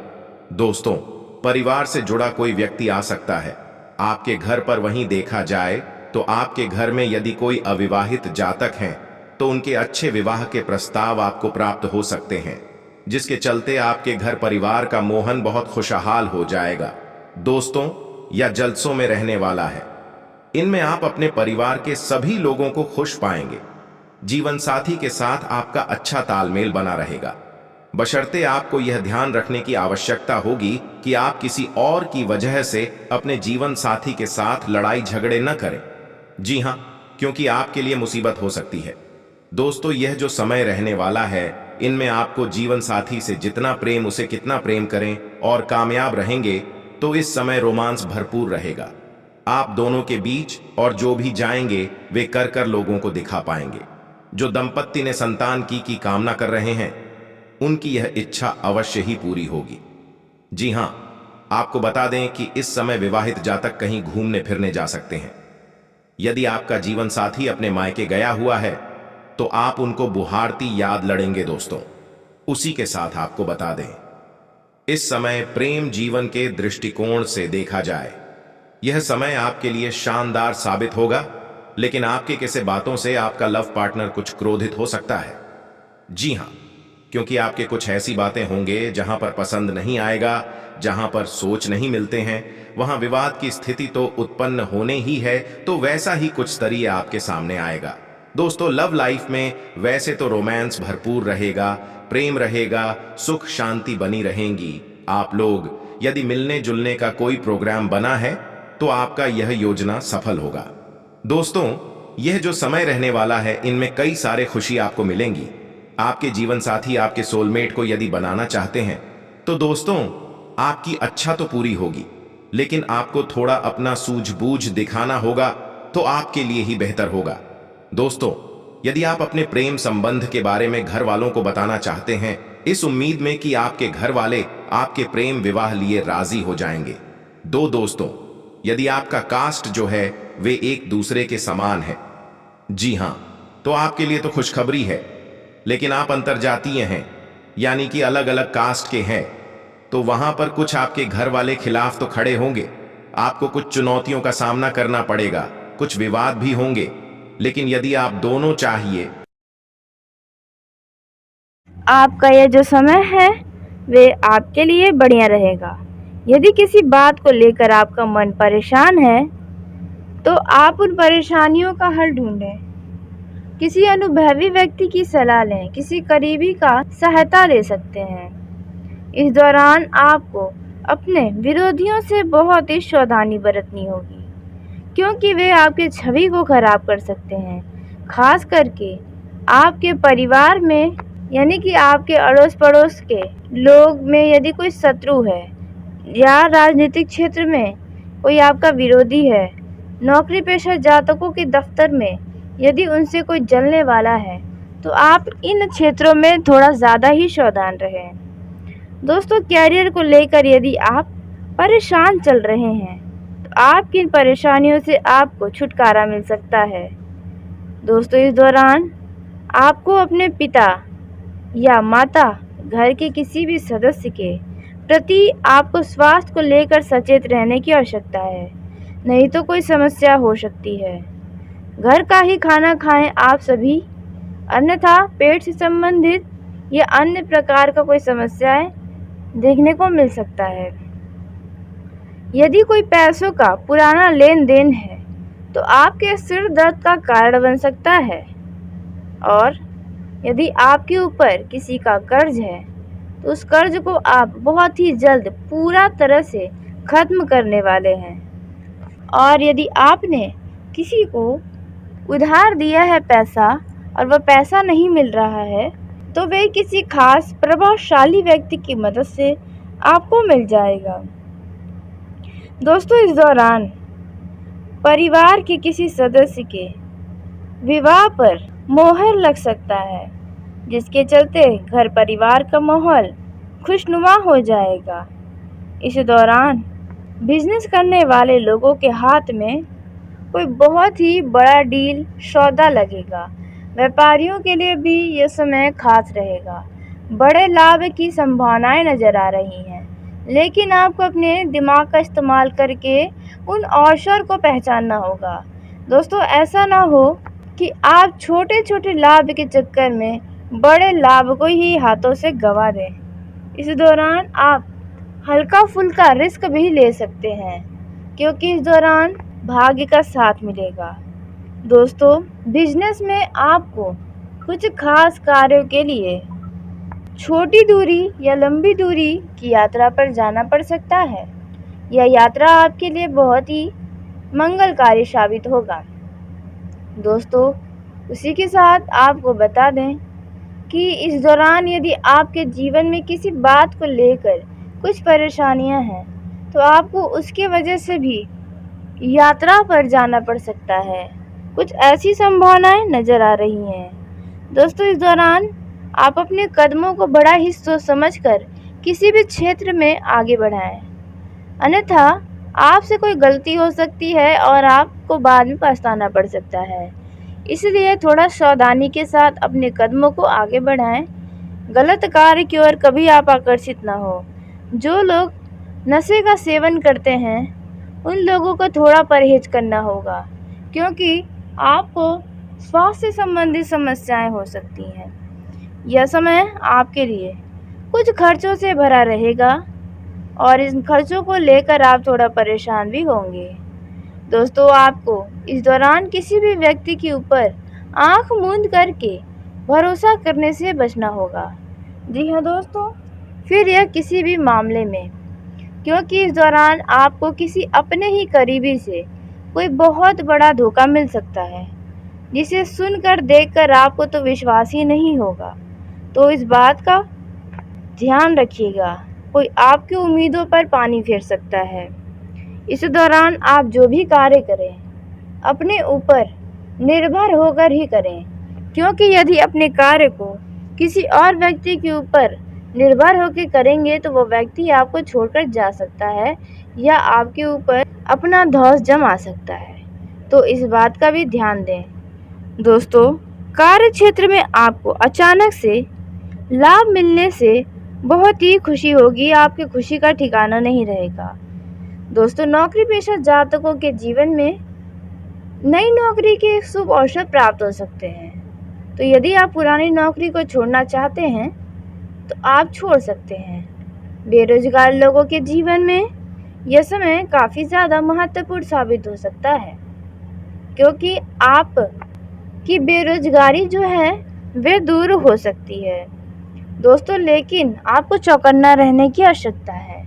दोस्तों, परिवार से जुड़ा कोई व्यक्ति आ सकता है आपके घर पर। वहीं देखा जाए तो आपके घर में यदि कोई अविवाहित जातक हैं तो उनके अच्छे विवाह के प्रस्ताव आपको प्राप्त हो सकते हैं, जिसके चलते आपके घर परिवार का मोहन बहुत खुशहाल हो जाएगा। दोस्तों, यह जलसों में रहने वाला है। इनमें आप अपने परिवार के सभी लोगों को खुश पाएंगे। जीवन साथी के साथ आपका अच्छा तालमेल बना रहेगा, बशर्ते आपको यह ध्यान रखने की आवश्यकता होगी कि आप किसी और की वजह से अपने जीवन साथी के साथ लड़ाई झगड़े न करें। जी हां, क्योंकि आपके लिए मुसीबत हो सकती है। दोस्तों, यह जो समय रहने वाला है, इनमें आपको जीवन साथी से जितना प्रेम, उसे कितना प्रेम करें और कामयाब रहेंगे तो इस समय रोमांस भरपूर रहेगा। आप दोनों के बीच और जो भी जाएंगे वे कर कर लोगों को दिखा पाएंगे। जो दंपत्ति ने संतान की कामना कर रहे हैं, उनकी यह इच्छा अवश्य ही पूरी होगी। जी हां, आपको बता दें कि इस समय विवाहित जातक कहीं घूमने फिरने जा सकते हैं। यदि आपका जीवन साथी अपने मायके गया हुआ है तो आप उनको बुहारती याद लड़ेंगे। दोस्तों, उसी के साथ आपको बता दें, इस समय प्रेम जीवन के दृष्टिकोण से देखा जाए यह समय आपके लिए शानदार साबित होगा, लेकिन आपके किसी बातों से आपका लव पार्टनर कुछ क्रोधित हो सकता है। जी हां, क्योंकि आपके कुछ ऐसी बातें होंगे जहां पर पसंद नहीं आएगा, जहां पर सोच नहीं मिलते हैं, वहां विवाद की स्थिति तो उत्पन्न होने ही है, तो वैसा ही कुछ स्तरीय आपके सामने आएगा। दोस्तों, लव लाइफ में वैसे तो रोमांस भरपूर रहेगा, प्रेम रहेगा, सुख शांति बनी रहेंगी। आप लोग यदि मिलने जुलने का कोई प्रोग्राम बना है तो आपका यह योजना सफल होगा। दोस्तों, यह जो समय रहने वाला है, इनमें कई सारे खुशी आपको मिलेंगी। आपके जीवन साथी, आपके सोलमेट को यदि बनाना चाहते हैं तो दोस्तों, आपकी अच्छा तो पूरी होगी, लेकिन आपको थोड़ा अपना सूझबूझ दिखाना होगा, तो आपके लिए ही बेहतर होगा। दोस्तों, यदि आप अपने प्रेम संबंध के बारे में घर वालों को बताना चाहते हैं, इस उम्मीद में कि आपके घर वाले आपके प्रेम विवाह लिए राजी हो जाएंगे। दोस्तों, यदि आपका कास्ट जो है वे एक दूसरे के समान है, जी हां, तो आपके लिए तो खुशखबरी है। लेकिन आप अंतरजातीय हैं, यानी कि अलग अलग कास्ट के हैं, तो वहां पर कुछ आपके घर वाले खिलाफ तो खड़े होंगे। आपको कुछ चुनौतियों का सामना करना पड़ेगा, कुछ विवाद भी होंगे। लेकिन यदि आप दोनों चाहिए, आपका यह जो समय है वे आपके लिए बढ़िया रहेगा। यदि किसी बात को लेकर आपका मन परेशान है तो आप उन परेशानियों का हल ढूंढें। किसी अनुभवी व्यक्ति की सलाह लें, किसी करीबी का सहायता ले सकते हैं। इस दौरान आपको अपने विरोधियों से बहुत ही सावधानी बरतनी होगी, क्योंकि वे आपकी छवि को खराब कर सकते हैं। खास करके आपके परिवार में, यानी कि आपके अड़ोस पड़ोस के लोग में यदि कोई शत्रु है, या राजनीतिक क्षेत्र में कोई आपका विरोधी है, नौकरी पेशा जातकों के दफ्तर में यदि उनसे कोई जलने वाला है, तो आप इन क्षेत्रों में थोड़ा ज़्यादा ही सावधान रहें। दोस्तों, कैरियर को लेकर यदि आप परेशान चल रहे हैं तो आपकी इन परेशानियों से आपको छुटकारा मिल सकता है। दोस्तों, इस दौरान आपको अपने पिता या माता, घर के किसी भी सदस्य के प्रति आपको स्वास्थ्य को लेकर सचेत रहने की आवश्यकता है, नहीं तो कोई समस्या हो सकती है। घर का ही खाना खाएं आप सभी, अन्यथा पेट से संबंधित या अन्य प्रकार का कोई समस्याएं देखने को मिल सकता है। यदि कोई पैसों का पुराना लेन देन है तो आपके सिर दर्द का कारण बन सकता है, और यदि आपके ऊपर किसी का कर्ज है तो उस कर्ज को आप बहुत ही जल्द पूरा तरह से खत्म करने वाले हैं। और यदि आपने किसी को उधार दिया है पैसा और वह पैसा नहीं मिल रहा है, तो वे किसी खास प्रभावशाली व्यक्ति की मदद से आपको मिल जाएगा। दोस्तों, इस दौरान परिवार के किसी सदस्य के विवाह पर मोहर लग सकता है, जिसके चलते घर परिवार का माहौल खुशनुमा हो जाएगा। इस दौरान बिजनेस करने वाले लोगों के हाथ में कोई बहुत ही बड़ा डील सौदा लगेगा। व्यापारियों के लिए भी यह समय खास रहेगा। बड़े लाभ की संभावनाएं नजर आ रही हैं, लेकिन आपको अपने दिमाग का इस्तेमाल करके उन अवसर को पहचानना होगा। दोस्तों, ऐसा ना हो कि आप छोटे छोटे लाभ के चक्कर में बड़े लाभ को ही हाथों से गंवा दें। इस दौरान आप हल्का फुल्का रिस्क भी ले सकते हैं, क्योंकि इस दौरान भाग्य का साथ मिलेगा। दोस्तों, बिजनेस में आपको कुछ खास कार्यों के लिए छोटी दूरी या लंबी दूरी की यात्रा पर जाना पड़ सकता है। यह यात्रा आपके लिए बहुत ही मंगलकारी साबित होगा। दोस्तों, उसी के साथ आपको बता दें कि इस दौरान यदि आपके जीवन में किसी बात को लेकर कुछ परेशानियां हैं, तो आपको उसके वजह से भी यात्रा पर जाना पड़ सकता है। कुछ ऐसी संभावनाएं नजर आ रही हैं। दोस्तों, इस दौरान आप अपने कदमों को बड़ा ही सोच समझकर किसी भी क्षेत्र में आगे बढ़ाएं, अन्यथा आपसे कोई गलती हो सकती है और आपको बाद में पछताना पड़ सकता है। इसलिए थोड़ा सावधानी के साथ अपने कदमों को आगे बढ़ाएं। गलत कार्य की ओर कभी आप आकर्षित ना हो। जो लोग नशे का सेवन करते हैं उन लोगों को थोड़ा परहेज करना होगा, क्योंकि आपको स्वास्थ्य से संबंधित समस्याएं हो सकती हैं। यह समय आपके लिए कुछ खर्चों से भरा रहेगा और इन खर्चों को लेकर आप थोड़ा परेशान भी होंगे। दोस्तों, आपको इस दौरान किसी भी व्यक्ति के ऊपर आंख मूंद करके भरोसा करने से बचना होगा। जी हाँ दोस्तों, फिर यह किसी भी मामले में, क्योंकि इस दौरान आपको किसी अपने ही करीबी से कोई बहुत बड़ा धोखा मिल सकता है, जिसे सुनकर देखकर आपको तो विश्वास ही नहीं होगा। तो इस बात का ध्यान रखिएगा, कोई आपकी उम्मीदों पर पानी फेर सकता है। इस दौरान आप जो भी कार्य करें अपने ऊपर निर्भर होकर ही करें, क्योंकि यदि अपने कार्य को किसी और व्यक्ति के ऊपर निर्भर होकर करेंगे तो वह व्यक्ति आपको छोड़कर जा सकता है या आपके ऊपर अपना धौंस जमा सकता है। तो इस बात का भी ध्यान दें। दोस्तों, कार्य क्षेत्र में आपको अचानक से लाभ मिलने से बहुत ही खुशी होगी, आपकी खुशी का ठिकाना नहीं रहेगा। दोस्तों, नौकरी पेशा जातकों के जीवन में नई नौकरी के शुभ अवसर प्राप्त हो सकते हैं। तो यदि आप पुरानी नौकरी को छोड़ना चाहते हैं तो आप छोड़ सकते हैं। बेरोजगार लोगों के जीवन में यह समय काफ़ी ज़्यादा महत्वपूर्ण साबित हो सकता है, क्योंकि आप की बेरोजगारी जो है वे दूर हो सकती है। दोस्तों, लेकिन आपको चौकन्ना रहने की आवश्यकता है।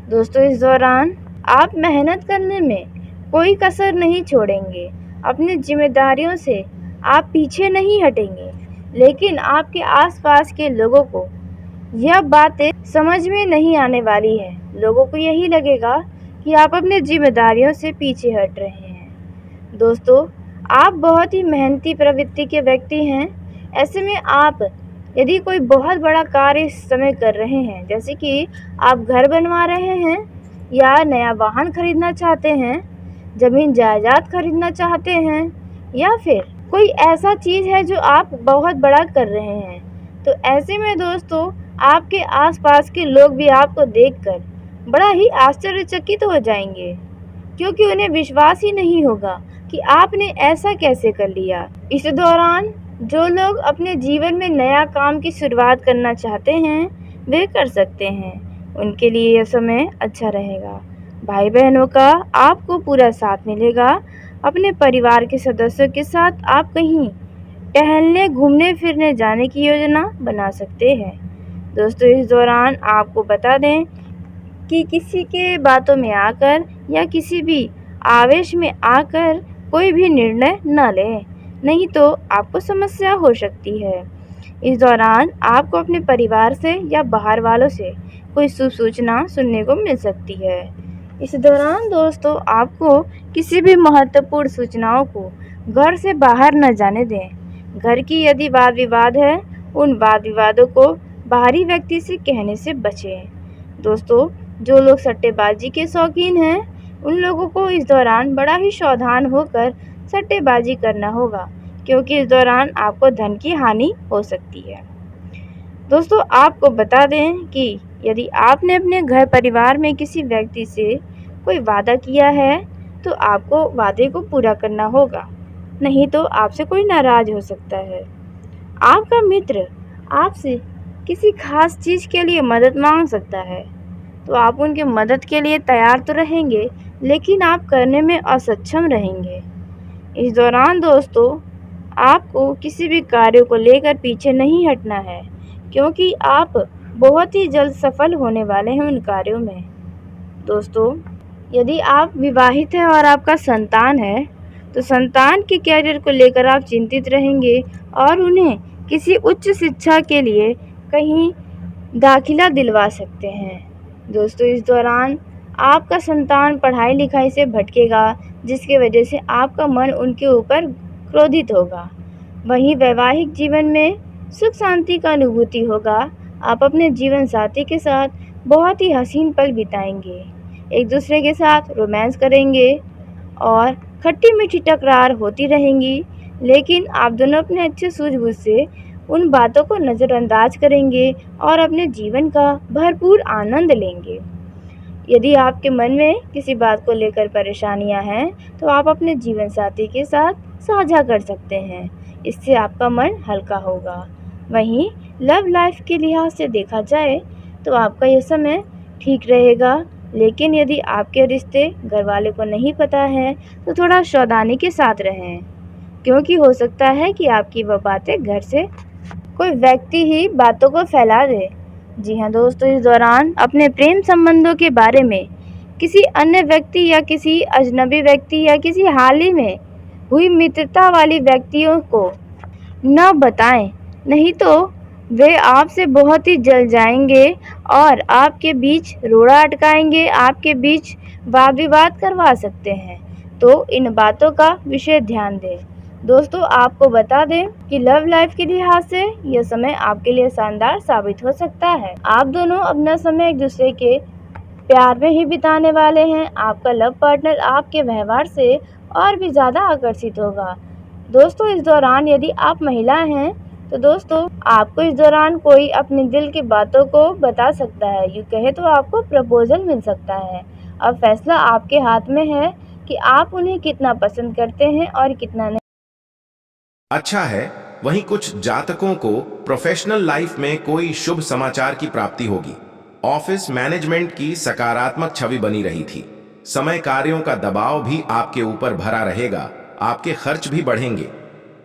दोस्तों, इस दौरान आप मेहनत करने में कोई कसर नहीं छोड़ेंगे, अपनी जिम्मेदारियों से आप पीछे नहीं हटेंगे, लेकिन आपके आसपास के लोगों को यह बातें समझ में नहीं आने वाली है। लोगों को यही लगेगा कि आप अपनी जिम्मेदारियों से पीछे हट रहे हैं। दोस्तों, आप बहुत ही मेहनती प्रवृत्ति के व्यक्ति हैं। ऐसे में आप यदि कोई बहुत बड़ा कार्य इस समय कर रहे हैं, जैसे कि आप घर बनवा रहे हैं या नया वाहन खरीदना चाहते हैं, ज़मीन जायदाद खरीदना चाहते हैं, या फिर कोई ऐसा चीज़ है जो आप बहुत बड़ा कर रहे हैं, तो ऐसे में दोस्तों आपके आसपास के लोग भी आपको देखकर बड़ा ही आश्चर्यचकित हो जाएंगे, क्योंकि उन्हें विश्वास ही नहीं होगा कि आपने ऐसा कैसे कर लिया। इस दौरान जो लोग अपने जीवन में नया काम की शुरुआत करना चाहते हैं वे कर सकते हैं, उनके लिए यह समय अच्छा रहेगा। भाई बहनों का आपको पूरा साथ मिलेगा। अपने परिवार के सदस्यों के साथ आप कहीं टहलने घूमने फिरने जाने की योजना बना सकते हैं। दोस्तों, इस दौरान आपको बता दें कि किसी के बातों में आकर या किसी भी आवेश में आकर कोई भी निर्णय न लें, नहीं तो आपको समस्या हो सकती है। इस दौरान आपको अपने परिवार से या बाहर वालों से कोई शुभ सूचना सुनने को मिल सकती है। इस दौरान दोस्तों आपको किसी भी महत्वपूर्ण सूचनाओं को घर से बाहर न जाने दें। घर की यदि वाद विवाद है, उन वाद विवादों को बाहरी व्यक्ति से कहने से बचें। दोस्तों, जो लोग सट्टेबाजी के शौकीन हैं उन लोगों को इस दौरान बड़ा ही सावधान होकर सट्टेबाजी करना होगा, क्योंकि इस दौरान आपको धन की हानि हो सकती है। दोस्तों, आपको बता दें कि यदि आपने अपने घर परिवार में किसी व्यक्ति से कोई वादा किया है तो आपको वादे को पूरा करना होगा, नहीं तो आपसे कोई नाराज़ हो सकता है। आपका मित्र आपसे किसी खास चीज़ के लिए मदद मांग सकता है, तो आप उनकी मदद के लिए तैयार तो रहेंगे, लेकिन आप करने में असक्षम रहेंगे। इस दौरान दोस्तों आपको किसी भी कार्य को लेकर पीछे नहीं हटना है, क्योंकि आप बहुत ही जल्द सफल होने वाले हैं उन कार्यों में। दोस्तों, यदि आप विवाहित हैं और आपका संतान है तो संतान के कैरियर को लेकर आप चिंतित रहेंगे और उन्हें किसी उच्च शिक्षा के लिए कहीं दाखिला दिलवा सकते हैं। दोस्तों, इस दौरान आपका संतान पढ़ाई लिखाई से भटकेगा, जिसकी वजह से आपका मन उनके ऊपर क्रोधित होगा। वहीं वैवाहिक जीवन में सुख शांति का अनुभूति होगा। आप अपने जीवन साथी के साथ बहुत ही हसीन पल बिताएंगे, एक दूसरे के साथ रोमांस करेंगे और खट्टी मीठी टकरार होती रहेंगी, लेकिन आप दोनों अपने अच्छे सूझबूझ से उन बातों को नज़रअंदाज करेंगे और अपने जीवन का भरपूर आनंद लेंगे। यदि आपके मन में किसी बात को लेकर परेशानियां हैं तो आप अपने जीवन साथी के साथ साझा कर सकते हैं, इससे आपका मन हल्का होगा। वहीं लव लाइफ के लिहाज से देखा जाए तो आपका यह समय ठीक रहेगा, लेकिन यदि आपके रिश्ते घर वाले को नहीं पता है तो थोड़ा सावधानी के साथ रहें, क्योंकि हो सकता है कि आपकी वह बातें घर से कोई व्यक्ति ही बातों को फैला दे। जी हाँ दोस्तों, इस दौरान अपने प्रेम संबंधों के बारे में किसी अन्य व्यक्ति या किसी अजनबी व्यक्ति या किसी हाल ही में हुई मित्रता वाली व्यक्तियों को न बताएं, नहीं तो वे आपसे बहुत ही जल जाएंगे और आपके बीच रोड़ा अटकाएंगे, आपके बीच वाद विवाद करवा सकते हैं। तो इन बातों का विशेष ध्यान दें। दोस्तों, आपको बता दें कि लव लाइफ के लिहाज से यह समय आपके लिए शानदार साबित हो सकता है। आप दोनों अपना समय एक दूसरे के प्यार में ही बिताने वाले हैं। आपका लव पार्टनर आपके व्यवहार से और भी ज़्यादा आकर्षित होगा। दोस्तों, इस दौरान यदि आप महिला हैं तो दोस्तों आपको इस दौरान कोई अपने दिल की बातों को बता सकता है। यूँ कहे तो आपको प्रपोजल मिल सकता है। अब फैसला आपके हाथ में है कि आप उन्हें कितना पसंद करते हैं और कितना नहीं। अच्छा है, वहीं कुछ जातकों को प्रोफेशनल लाइफ में कोई शुभ समाचार की प्राप्ति होगी। ऑफिस मैनेजमेंट की सकारात्मक छवि बनी रही थी। समय कार्यों का दबाव भी आपके ऊपर भरा रहेगा, आपके खर्च भी बढ़ेंगे।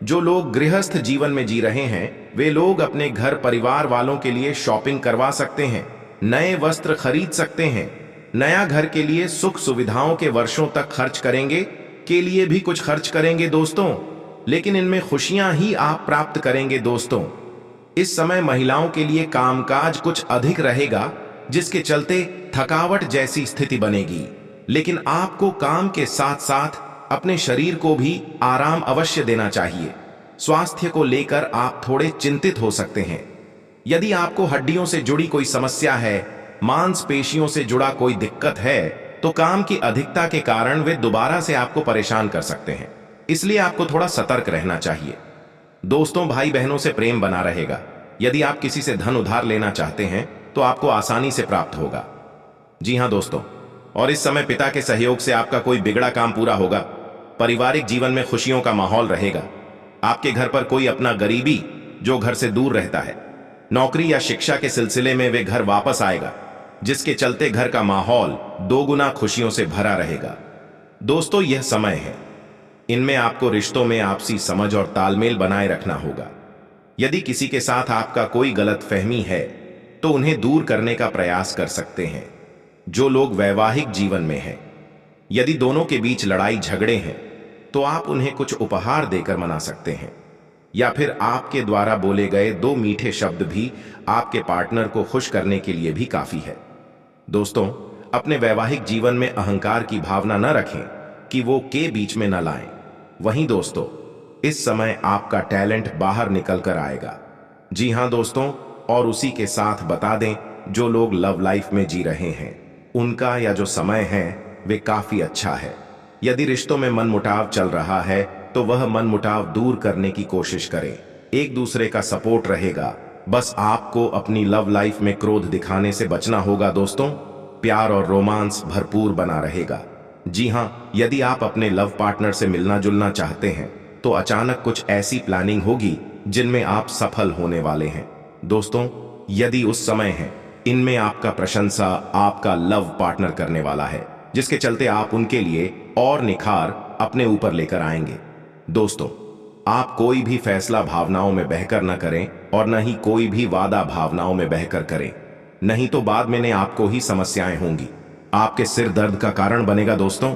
जो लोग गृहस्थ जीवन में जी रहे हैं वे लोग अपने घर परिवार वालों के लिए शॉपिंग करवा सकते हैं, नए वस्त्र खरीद सकते हैं, नया घर के लिए सुख सुविधाओं के वर्षों तक खर्च करेंगे के लिए भी कुछ खर्च करेंगे दोस्तों, लेकिन इनमें खुशियां ही आप प्राप्त करेंगे दोस्तों। इस समय महिलाओं के लिए कामकाज कुछ अधिक रहेगा, जिसके चलते थकावट जैसी स्थिति बनेगी, लेकिन आपको काम के साथ साथ अपने शरीर को भी आराम अवश्य देना चाहिए। स्वास्थ्य को लेकर आप थोड़े चिंतित हो सकते हैं। यदि आपको हड्डियों से जुड़ी कोई समस्या है, मांसपेशियों से जुड़ा कोई दिक्कत है, तो काम की अधिकता के कारण वे दोबारा से आपको परेशान कर सकते हैं, इसलिए आपको थोड़ा सतर्क रहना चाहिए। दोस्तों, भाई बहनों से प्रेम बना रहेगा। यदि आप किसी से धन उधार लेना चाहते हैं तो आपको आसानी से प्राप्त होगा। जी हां दोस्तों, और इस समय पिता के सहयोग से आपका कोई बिगड़ा काम पूरा होगा। पारिवारिक जीवन में खुशियों का माहौल रहेगा। आपके घर पर कोई अपना गरीबी जो घर से दूर रहता है, नौकरी या शिक्षा के सिलसिले में वे घर वापस आएगा, जिसके चलते घर का माहौल दोगुना खुशियों से भरा रहेगा। दोस्तों, यह समय है, इनमें आपको रिश्तों में आपसी समझ और तालमेल बनाए रखना होगा। यदि किसी के साथ आपका कोई गलतफहमी है तो उन्हें दूर करने का प्रयास कर सकते हैं। जो लोग वैवाहिक जीवन में हैं, यदि दोनों के बीच लड़ाई झगड़े हैं तो आप उन्हें कुछ उपहार देकर मना सकते हैं, या फिर आपके द्वारा बोले गए 2 मीठे शब्द भी आपके पार्टनर को खुश करने के लिए भी काफी है। दोस्तों, अपने वैवाहिक जीवन में अहंकार की भावना न रखें कि वो के बीच में न लाएं। वहीं दोस्तों, इस समय आपका टैलेंट बाहर निकल कर आएगा। जी हां दोस्तों, और उसी के साथ बता दें, जो लोग लव लाइफ में जी रहे हैं उनका या जो समय है वे काफी अच्छा है। यदि रिश्तों में मनमुटाव चल रहा है तो वह मनमुटाव दूर करने की कोशिश करें। एक दूसरे का सपोर्ट रहेगा। बस आपको अपनी लव लाइफ में क्रोध दिखाने से बचना होगा दोस्तों। प्यार और रोमांस भरपूर बना रहेगा। जी हां, यदि आप अपने लव पार्टनर से मिलना जुलना चाहते हैं तो अचानक कुछ ऐसी प्लानिंग होगी जिनमें आप सफल होने वाले हैं। दोस्तों, यदि उस समय है, इनमें आपका प्रशंसा आपका लव पार्टनर करने वाला है, जिसके चलते आप उनके लिए और निखार अपने ऊपर लेकर आएंगे। दोस्तों, आप कोई भी फैसला भावनाओं में बहकर न करें और न ही कोई भी वादा भावनाओं में बहकर करें, नहीं तो बाद में आपको ही समस्याएं होंगी, आपके सिर दर्द का कारण बनेगा। दोस्तों,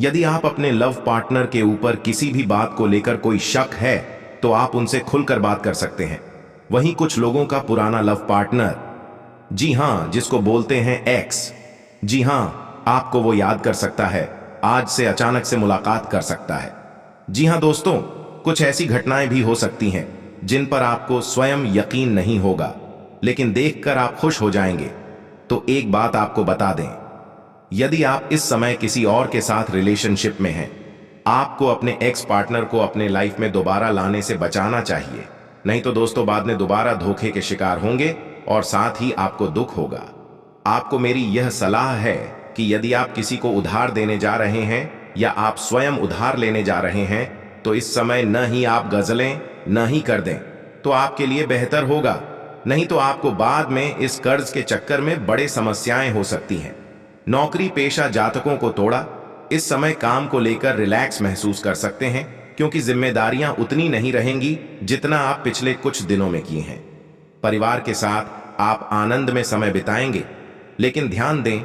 यदि आप अपने लव पार्टनर के ऊपर किसी भी बात को लेकर कोई शक है तो आप उनसे खुलकर बात कर सकते हैं। वहीं कुछ लोगों का पुराना लव पार्टनर, जी हां, जिसको बोलते हैं एक्स, जी हां, आपको वो याद कर सकता है, आज से अचानक से मुलाकात कर सकता है। जी हां दोस्तों, कुछ ऐसी घटनाएं भी हो सकती हैं जिन पर आपको स्वयं यकीन नहीं होगा, लेकिन देखकर आप खुश हो जाएंगे। तो एक बात आपको बता दें, यदि आप इस समय किसी और के साथ रिलेशनशिप में हैं, आपको अपने एक्स पार्टनर को अपने लाइफ में दोबारा लाने से बचाना चाहिए, नहीं तो दोस्तों बाद में दोबारा धोखे के शिकार होंगे और साथ ही आपको दुख होगा। आपको मेरी यह सलाह है कि यदि आप किसी को उधार देने जा रहे हैं या आप स्वयं उधार लेने जा रहे हैं तो इस समय न ही आप गजलें न ही कर दें। तो आपके लिए बेहतर होगा, नहीं तो आपको बाद में इस कर्ज के चक्कर में बड़े समस्याएं हो सकती हैं। नौकरी पेशा जातकों को तोड़ा, इस समय काम को लेकर रिलैक्स महसूस कर सकते हैं, क्योंकि जिम्मेदारियां उतनी नहीं रहेंगी जितना आप पिछले कुछ दिनों में किए हैं। परिवार के साथ आप आनंद में समय बिताएंगे, लेकिन ध्यान दें,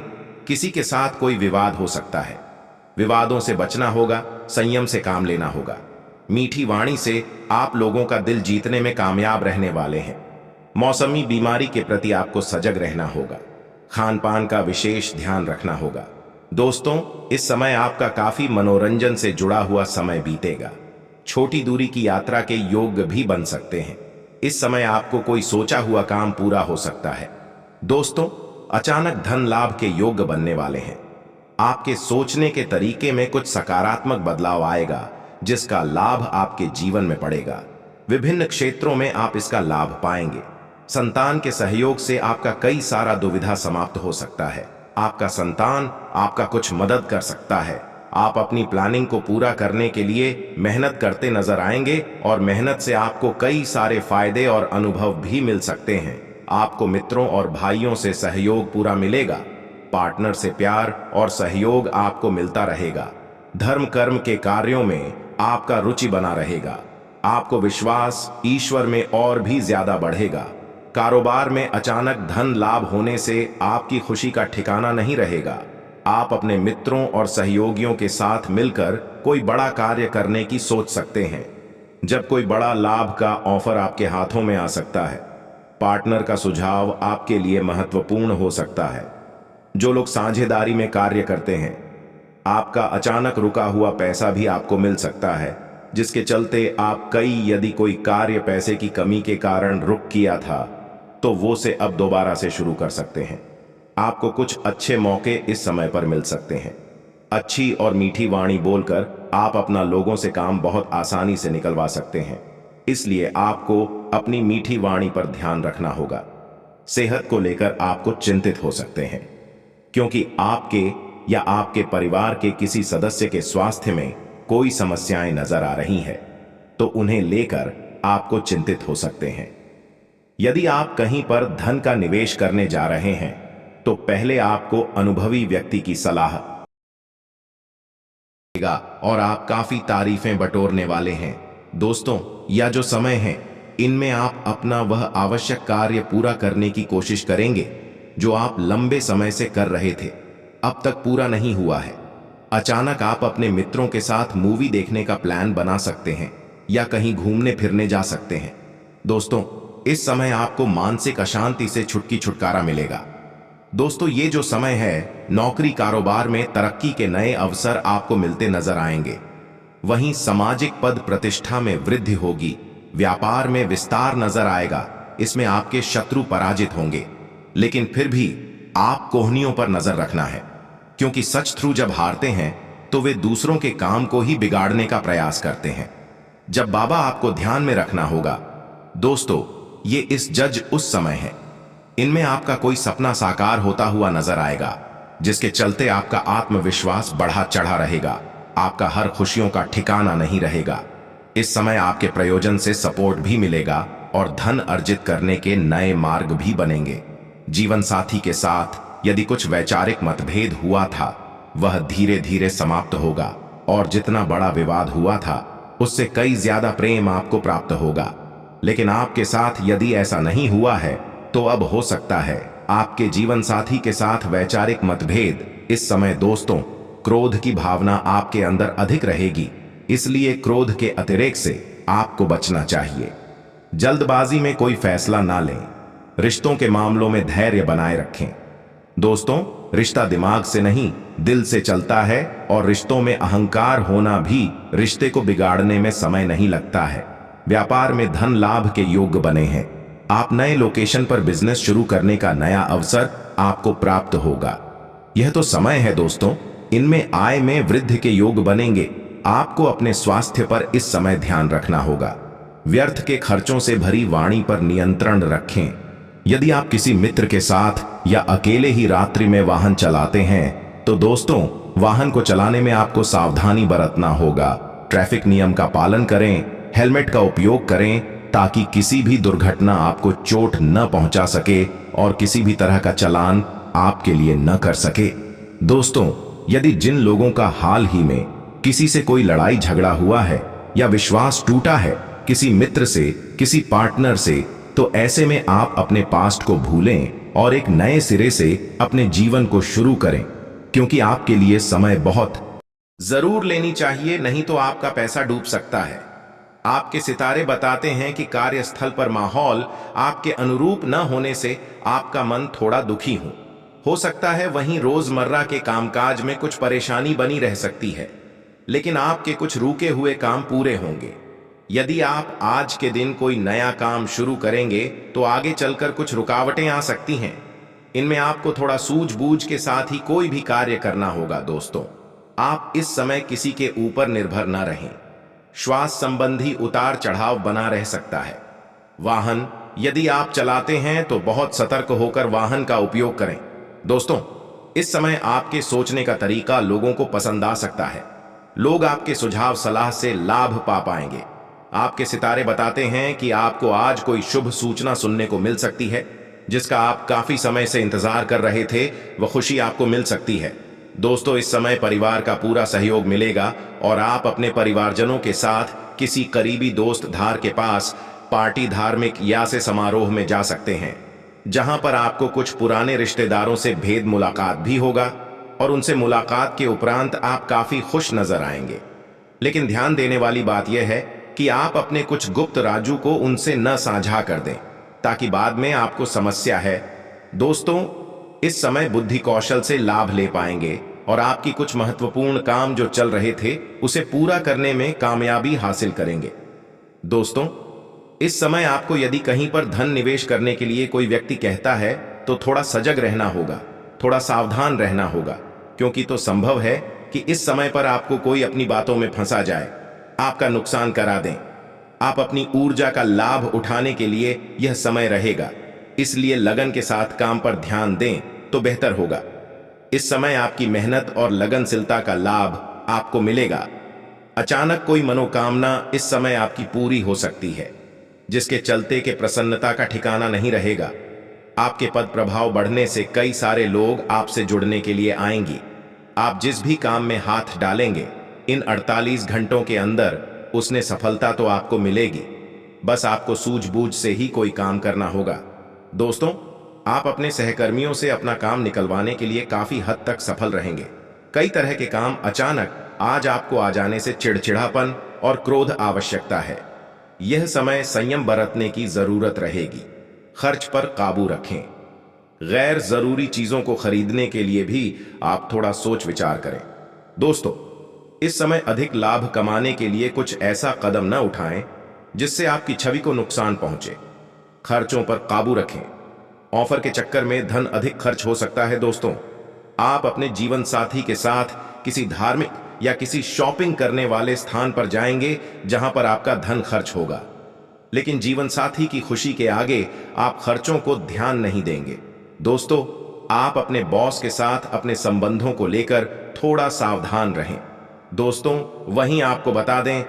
किसी के साथ कोई विवाद हो सकता है। विवादों से बचना होगा, संयम से काम लेना होगा। मीठी वाणी से आप लोगों का दिल जीतने में कामयाब रहने वाले हैं। मौसमी बीमारी के प्रति आपको सजग रहना होगा। खान पान का विशेष ध्यान रखना होगा। दोस्तों, इस समय आपका काफी मनोरंजन से जुड़ा हुआ समय बीतेगा। छोटी दूरी की यात्रा के योग भी बन सकते हैं। इस समय आपको कोई सोचा हुआ काम पूरा हो सकता है। दोस्तों, अचानक धन लाभ के योग बनने वाले हैं। आपके सोचने के तरीके में कुछ सकारात्मक बदलाव आएगा, जिसका लाभ आपके जीवन में पड़ेगा। विभिन्न क्षेत्रों में आप इसका लाभ पाएंगे। संतान के सहयोग से आपका कई सारा दुविधा समाप्त हो सकता है। आपका संतान आपका कुछ मदद कर सकता है। आप अपनी प्लानिंग को पूरा करने के लिए मेहनत करते नजर आएंगे और मेहनत से आपको कई सारे फायदे और अनुभव भी मिल सकते हैं। आपको मित्रों और भाइयों से सहयोग पूरा मिलेगा। पार्टनर से प्यार और सहयोग आपको मिलता रहेगा। धर्म कर्म के कार्यों में आपका रुचि बना रहेगा। आपको विश्वास ईश्वर में और भी ज्यादा बढ़ेगा। कारोबार में अचानक धन लाभ होने से आपकी खुशी का ठिकाना नहीं रहेगा। आप अपने मित्रों और सहयोगियों के साथ मिलकर कोई बड़ा कार्य करने की सोच सकते हैं। जब कोई बड़ा लाभ का ऑफर आपके हाथों में आ सकता है, पार्टनर का सुझाव आपके लिए महत्वपूर्ण हो सकता है। जो लोग साझेदारी में कार्य करते हैं, आपका अचानक रुका हुआ पैसा भी आपको मिल सकता है, जिसके चलते आप यदि कोई कार्य पैसे की कमी के कारण रुक किया था, तो वो से अब दोबारा से शुरू कर सकते हैं। आपको कुछ अच्छे मौके इस समय पर मिल सकते हैं। अच्छी और मीठी वाणी बोलकर आप अपना लोगों से काम बहुत आसानी से निकलवा सकते हैं। इसलिए आपको अपनी मीठी वाणी पर ध्यान रखना होगा। सेहत को लेकर आपको चिंतित हो सकते हैं, क्योंकि आपके या आपके परिवार के किसी सदस्य के स्वास्थ्य में कोई समस्याएं नजर आ रही हैं, तो उन्हें लेकर आपको चिंतित हो सकते हैं। यदि आप कहीं पर धन का निवेश करने जा रहे हैं, तो पहले आपको अनुभवी व्यक्ति की सलाह और आप काफी तारीफें बटोरने वाले हैं। दोस्तों, यह जो समय है, इनमें आप अपना वह आवश्यक कार्य पूरा करने की कोशिश करेंगे जो आप लंबे समय से कर रहे थे, अब तक पूरा नहीं हुआ है। अचानक आप अपने मित्रों के साथ मूवी देखने का प्लान बना सकते हैं या कहीं घूमने फिरने जा सकते हैं। दोस्तों, इस समय आपको मानसिक अशांति से छुटकारा मिलेगा। दोस्तों, ये जो समय है, नौकरी कारोबार में तरक्की के नए अवसर आपको मिलते नजर आएंगे। वहीं सामाजिक पद प्रतिष्ठा में वृद्धि होगी। व्यापार में विस्तार नजर आएगा। इसमें आपके शत्रु पराजित होंगे, लेकिन फिर भी आप कोहनियों पर नजर रखना है, क्योंकि शत्रु जब हारते हैं तो वे दूसरों के काम को ही बिगाड़ने का प्रयास करते हैं। जब बाबा आपको ध्यान में रखना होगा। दोस्तों, ये इस जज उस समय है, इनमें आपका कोई सपना साकार होता हुआ नजर आएगा, जिसके चलते आपका आत्मविश्वास बढ़ा चढ़ा रहेगा। आपका हर खुशियों का ठिकाना नहीं रहेगा। इस समय आपके प्रयोजन से सपोर्ट भी मिलेगा और धन अर्जित करने के नए मार्ग भी बनेंगे। जीवन साथी के साथ यदि कुछ वैचारिक मतभेद हुआ था, वह धीरे धीरे समाप्त होगा और जितना बड़ा विवाद हुआ था, उससे कई ज्यादा प्रेम आपको प्राप्त होगा। लेकिन आपके साथ यदि ऐसा नहीं हुआ है, तो अब हो सकता है आपके जीवन साथी के साथ वैचारिक मतभेद। इस समय दोस्तों, क्रोध की भावना आपके अंदर अधिक रहेगी, इसलिए क्रोध के अतिरेक से आपको बचना चाहिए। जल्दबाजी में कोई फैसला ना लें। रिश्तों के मामलों में धैर्य बनाए रखें। दोस्तों, रिश्ता दिमाग से नहीं, दिल से चलता है और रिश्तों में अहंकार होना भी रिश्ते को बिगाड़ने में समय नहीं लगता है। व्यापार में धन लाभ के योग बने हैं। आप नए लोकेशन पर बिजनेस शुरू करने का नया अवसर आपको प्राप्त होगा। यह तो समय है दोस्तों, इनमें आय में वृद्धि के योग बनेंगे। आपको अपने स्वास्थ्य पर इस समय ध्यान रखना होगा। व्यर्थ के खर्चों से भरी वाणी पर नियंत्रण रखें। यदि आप किसी मित्र के साथ या अकेले ही रात्रि में वाहन चलाते हैं, तो दोस्तों, वाहन को चलाने में आपको सावधानी बरतना होगा। ट्रैफिक नियम का पालन करें, हेलमेट का उपयोग करें ताकि किसी भी दुर्घटना आपको चोट न पहुंचा सके और किसी भी तरह का चालान आपके लिए न कर सके। दोस्तों, यदि जिन लोगों का हाल ही में किसी से कोई लड़ाई झगड़ा हुआ है या विश्वास टूटा है किसी मित्र से, किसी पार्टनर से, तो ऐसे में आप अपने पास्ट को भूलें और एक नए सिरे से अपने जीवन को शुरू करें, क्योंकि आपके लिए समय बहुत जरूर लेनी चाहिए, नहीं तो आपका पैसा डूब सकता है। आपके सितारे बताते हैं कि कार्यस्थल पर माहौल आपके अनुरूप न होने से आपका मन थोड़ा दुखी हो सकता है। वहीं रोजमर्रा के कामकाज में कुछ परेशानी बनी रह सकती है, लेकिन आपके कुछ रुके हुए काम पूरे होंगे। यदि आप आज के दिन कोई नया काम शुरू करेंगे तो आगे चलकर कुछ रुकावटें आ सकती हैं। इनमें आपको थोड़ा सूझबूझ के साथ ही कोई भी कार्य करना होगा। दोस्तों, आप इस समय किसी के ऊपर निर्भर न रहें। श्वास संबंधी उतार चढ़ाव बना रह सकता है। वाहन यदि आप चलाते हैं तो बहुत सतर्क होकर वाहन का उपयोग करें। दोस्तों, इस समय आपके सोचने का तरीका लोगों को पसंद आ सकता है। लोग आपके सुझाव सलाह से लाभ पा पाएंगे। आपके सितारे बताते हैं कि आपको आज कोई शुभ सूचना सुनने को मिल सकती है, जिसका आप काफी समय से इंतजार कर रहे थे। वह खुशी आपको मिल सकती है। दोस्तों, इस समय परिवार का पूरा सहयोग मिलेगा और आप अपने परिवारजनों के साथ किसी करीबी दोस्त धार के पास पार्टी, धार्मिक या से समारोह में जा सकते हैं, जहां पर आपको कुछ पुराने रिश्तेदारों से भेद मुलाकात भी होगा और उनसे मुलाकात के उपरांत आप काफी खुश नजर आएंगे। लेकिन ध्यान देने वाली बात यह है कि आप अपने कुछ गुप्त राजू को उनसे न साझा कर दें, ताकि बाद में आपको समस्या है। दोस्तों, इस समय बुद्धि कौशल से लाभ ले पाएंगे और आपकी कुछ महत्वपूर्ण काम जो चल रहे थे उसे पूरा करने में कामयाबी हासिल करेंगे। दोस्तों, इस समय आपको यदि कहीं पर धन निवेश करने के लिए कोई व्यक्ति कहता है तो थोड़ा सजग रहना होगा, थोड़ा सावधान रहना होगा, क्योंकि तो संभव है कि इस समय पर आपको कोई अपनी बातों में फंसा जाए, आपका नुकसान करा दें। आप अपनी ऊर्जा का लाभ उठाने के लिए यह समय रहेगा, इसलिए लगन के साथ काम पर ध्यान दें तो बेहतर होगा। इस समय आपकी मेहनत और लगनशीलता का लाभ आपको मिलेगा। अचानक कोई मनोकामना इस समय आपकी पूरी हो सकती है, जिसके चलते के प्रसन्नता का ठिकाना नहीं रहेगा। आपके पद प्रभाव बढ़ने से कई सारे लोग आपसे जुड़ने के लिए आएंगी। आप जिस भी काम में हाथ डालेंगे, इन 48 घंटों के अंदर उसने सफलता तो आपको मिलेगी। बस आपको सूझबूझ से ही कोई काम करना होगा। दोस्तों, आप अपने सहकर्मियों से अपना काम निकलवाने के लिए काफी हद तक सफल रहेंगे। कई तरह के काम अचानक आज आपको आ जाने से चिड़चिड़ापन और क्रोध आवश्यकता है। यह समय संयम बरतने की जरूरत रहेगी। खर्च पर काबू रखें। गैर जरूरी चीजों को खरीदने के लिए भी आप थोड़ा सोच विचार करें। दोस्तों, इस समय अधिक लाभ कमाने के लिए कुछ ऐसा कदम न उठाएं जिससे आपकी छवि को नुकसान पहुंचे। खर्चों पर काबू रखें। ऑफर के चक्कर में धन अधिक खर्च हो सकता है। दोस्तों, आप अपने जीवन साथी के साथ किसी धार्मिक या किसी शॉपिंग करने वाले स्थान पर जाएंगे जहां पर आपका धन खर्च होगा, लेकिन जीवन साथी की खुशी के आगे आप खर्चों को ध्यान नहीं देंगे। दोस्तों, आप अपने बॉस के साथ अपने संबंधों को लेकर थोड़ा सावधान रहें। दोस्तों, वहीं आपको बता दें,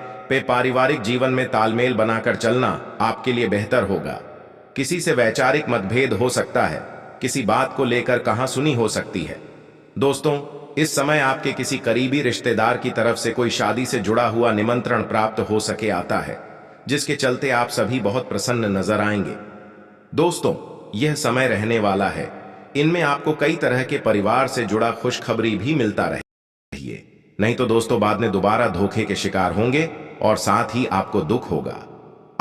पारिवारिक जीवन में तालमेल बनाकर चलना आपके लिए बेहतर होगा। किसी से वैचारिक मतभेद हो सकता है, किसी बात को लेकर कहासुनी हो सकती है। दोस्तों, इस समय आपके किसी करीबी रिश्तेदार की तरफ से कोई शादी से जुड़ा हुआ निमंत्रण प्राप्त हो सके आता है, जिसके चलते आप सभी बहुत प्रसन्न नजर आएंगे। दोस्तों, यह समय रहने वाला है। इनमें आपको कई तरह के परिवार से जुड़ा खुशखबरी भी मिलता रहिए, नहीं तो दोस्तों बाद में दोबारा धोखे के शिकार होंगे और साथ ही आपको दुख होगा।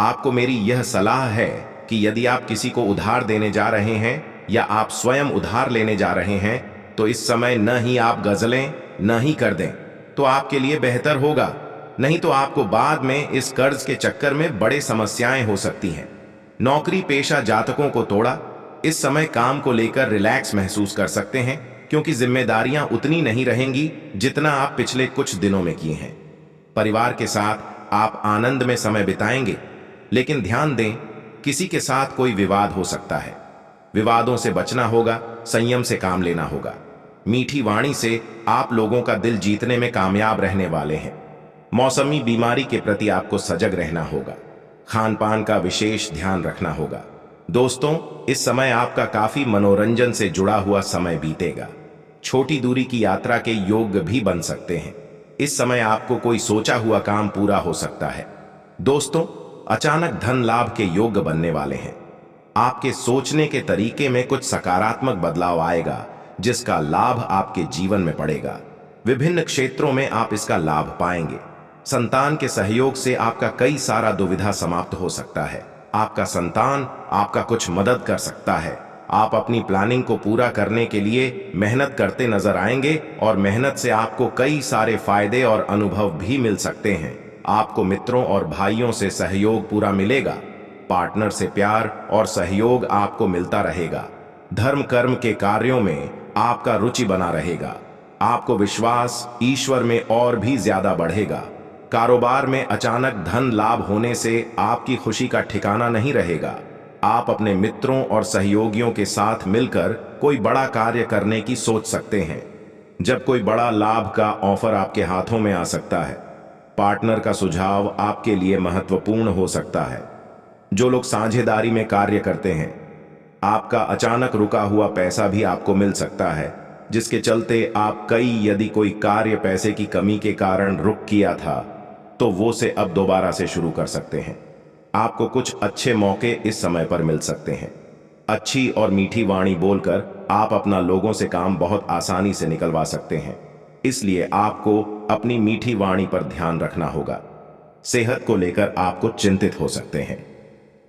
आपको मेरी यह सलाह है कि यदि आप किसी को उधार देने जा रहे हैं या आप स्वयं उधार लेने जा रहे हैं तो इस समय न ही आप गजलें न ही कर दें तो आपके लिए बेहतर होगा। नहीं तो आपको बाद में इस कर्ज के चक्कर में बड़े समस्याएं हो सकती हैं। नौकरी पेशा जातकों को तोड़ा इस समय काम को लेकर रिलैक्स महसूस कर सकते हैं, क्योंकि जिम्मेदारियां उतनी नहीं रहेंगी जितना आप पिछले कुछ दिनों में किए हैं। परिवार के साथ आप आनंद में समय बिताएंगे, लेकिन ध्यान दें, किसी के साथ कोई विवाद हो सकता है। विवादों से बचना होगा, संयम से काम लेना होगा। मीठी वाणी से आप लोगों का दिल जीतने में कामयाब रहने वाले हैं। मौसमी बीमारी के प्रति आपको सजग रहना होगा। खान पान का विशेष ध्यान रखना होगा। दोस्तों, इस समय आपका काफी मनोरंजन से जुड़ा हुआ समय बीतेगा। छोटी दूरी की यात्रा के योग भी बन सकते हैं। इस समय आपको कोई सोचा हुआ काम पूरा हो सकता है। दोस्तों, अचानक धन लाभ के योग बनने वाले हैं। आपके सोचने के तरीके में कुछ सकारात्मक बदलाव आएगा, जिसका लाभ आपके जीवन में पड़ेगा। विभिन्न क्षेत्रों में आप इसका लाभ पाएंगे। संतान के सहयोग से आपका कई सारा दुविधा समाप्त हो सकता है। आपका संतान आपका कुछ मदद कर सकता है। आप अपनी प्लानिंग को पूरा करने के लिए मेहनत करते नजर आएंगे और मेहनत से आपको कई सारे फायदे और अनुभव भी मिल सकते हैं। आपको मित्रों और भाइयों से सहयोग पूरा मिलेगा। पार्टनर से प्यार और सहयोग आपको मिलता रहेगा। धर्म कर्म के कार्यों में आपका रुचि बना रहेगा। आपको विश्वास ईश्वर में और भी ज्यादा बढ़ेगा। कारोबार में अचानक धन लाभ होने से आपकी खुशी का ठिकाना नहीं रहेगा। आप अपने मित्रों और सहयोगियों के साथ मिलकर कोई बड़ा कार्य करने की सोच सकते हैं। जब कोई बड़ा लाभ का ऑफर आपके हाथों में आ सकता है, पार्टनर का सुझाव आपके लिए महत्वपूर्ण हो सकता है। जो लोग साझेदारी में कार्य करते हैं, आपका अचानक रुका हुआ पैसा भी आपको मिल सकता है, जिसके चलते आप यदि कोई कार्य पैसे की कमी के कारण रुक किया था, तो वो से अब दोबारा से शुरू कर सकते हैं। आपको कुछ अच्छे मौके इस समय पर मिल सकते हैं। अच्छी और मीठी वाणी बोलकर आप अपना लोगों से काम बहुत आसानी से निकलवा सकते हैं। इसलिए आपको अपनी मीठी वाणी पर ध्यान रखना होगा। सेहत को लेकर आपको चिंतित हो सकते हैं,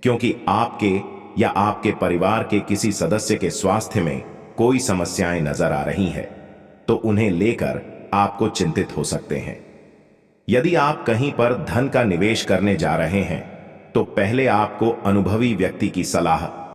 क्योंकि आपके या आपके परिवार के किसी सदस्य के स्वास्थ्य में कोई समस्याएं नजर आ रही हैं, तो उन्हें लेकर आपको चिंतित हो सकते हैं। यदि आप कहीं पर धन का निवेश करने जा रहे हैं, तो पहले आपको अनुभवी व्यक्ति की सलाह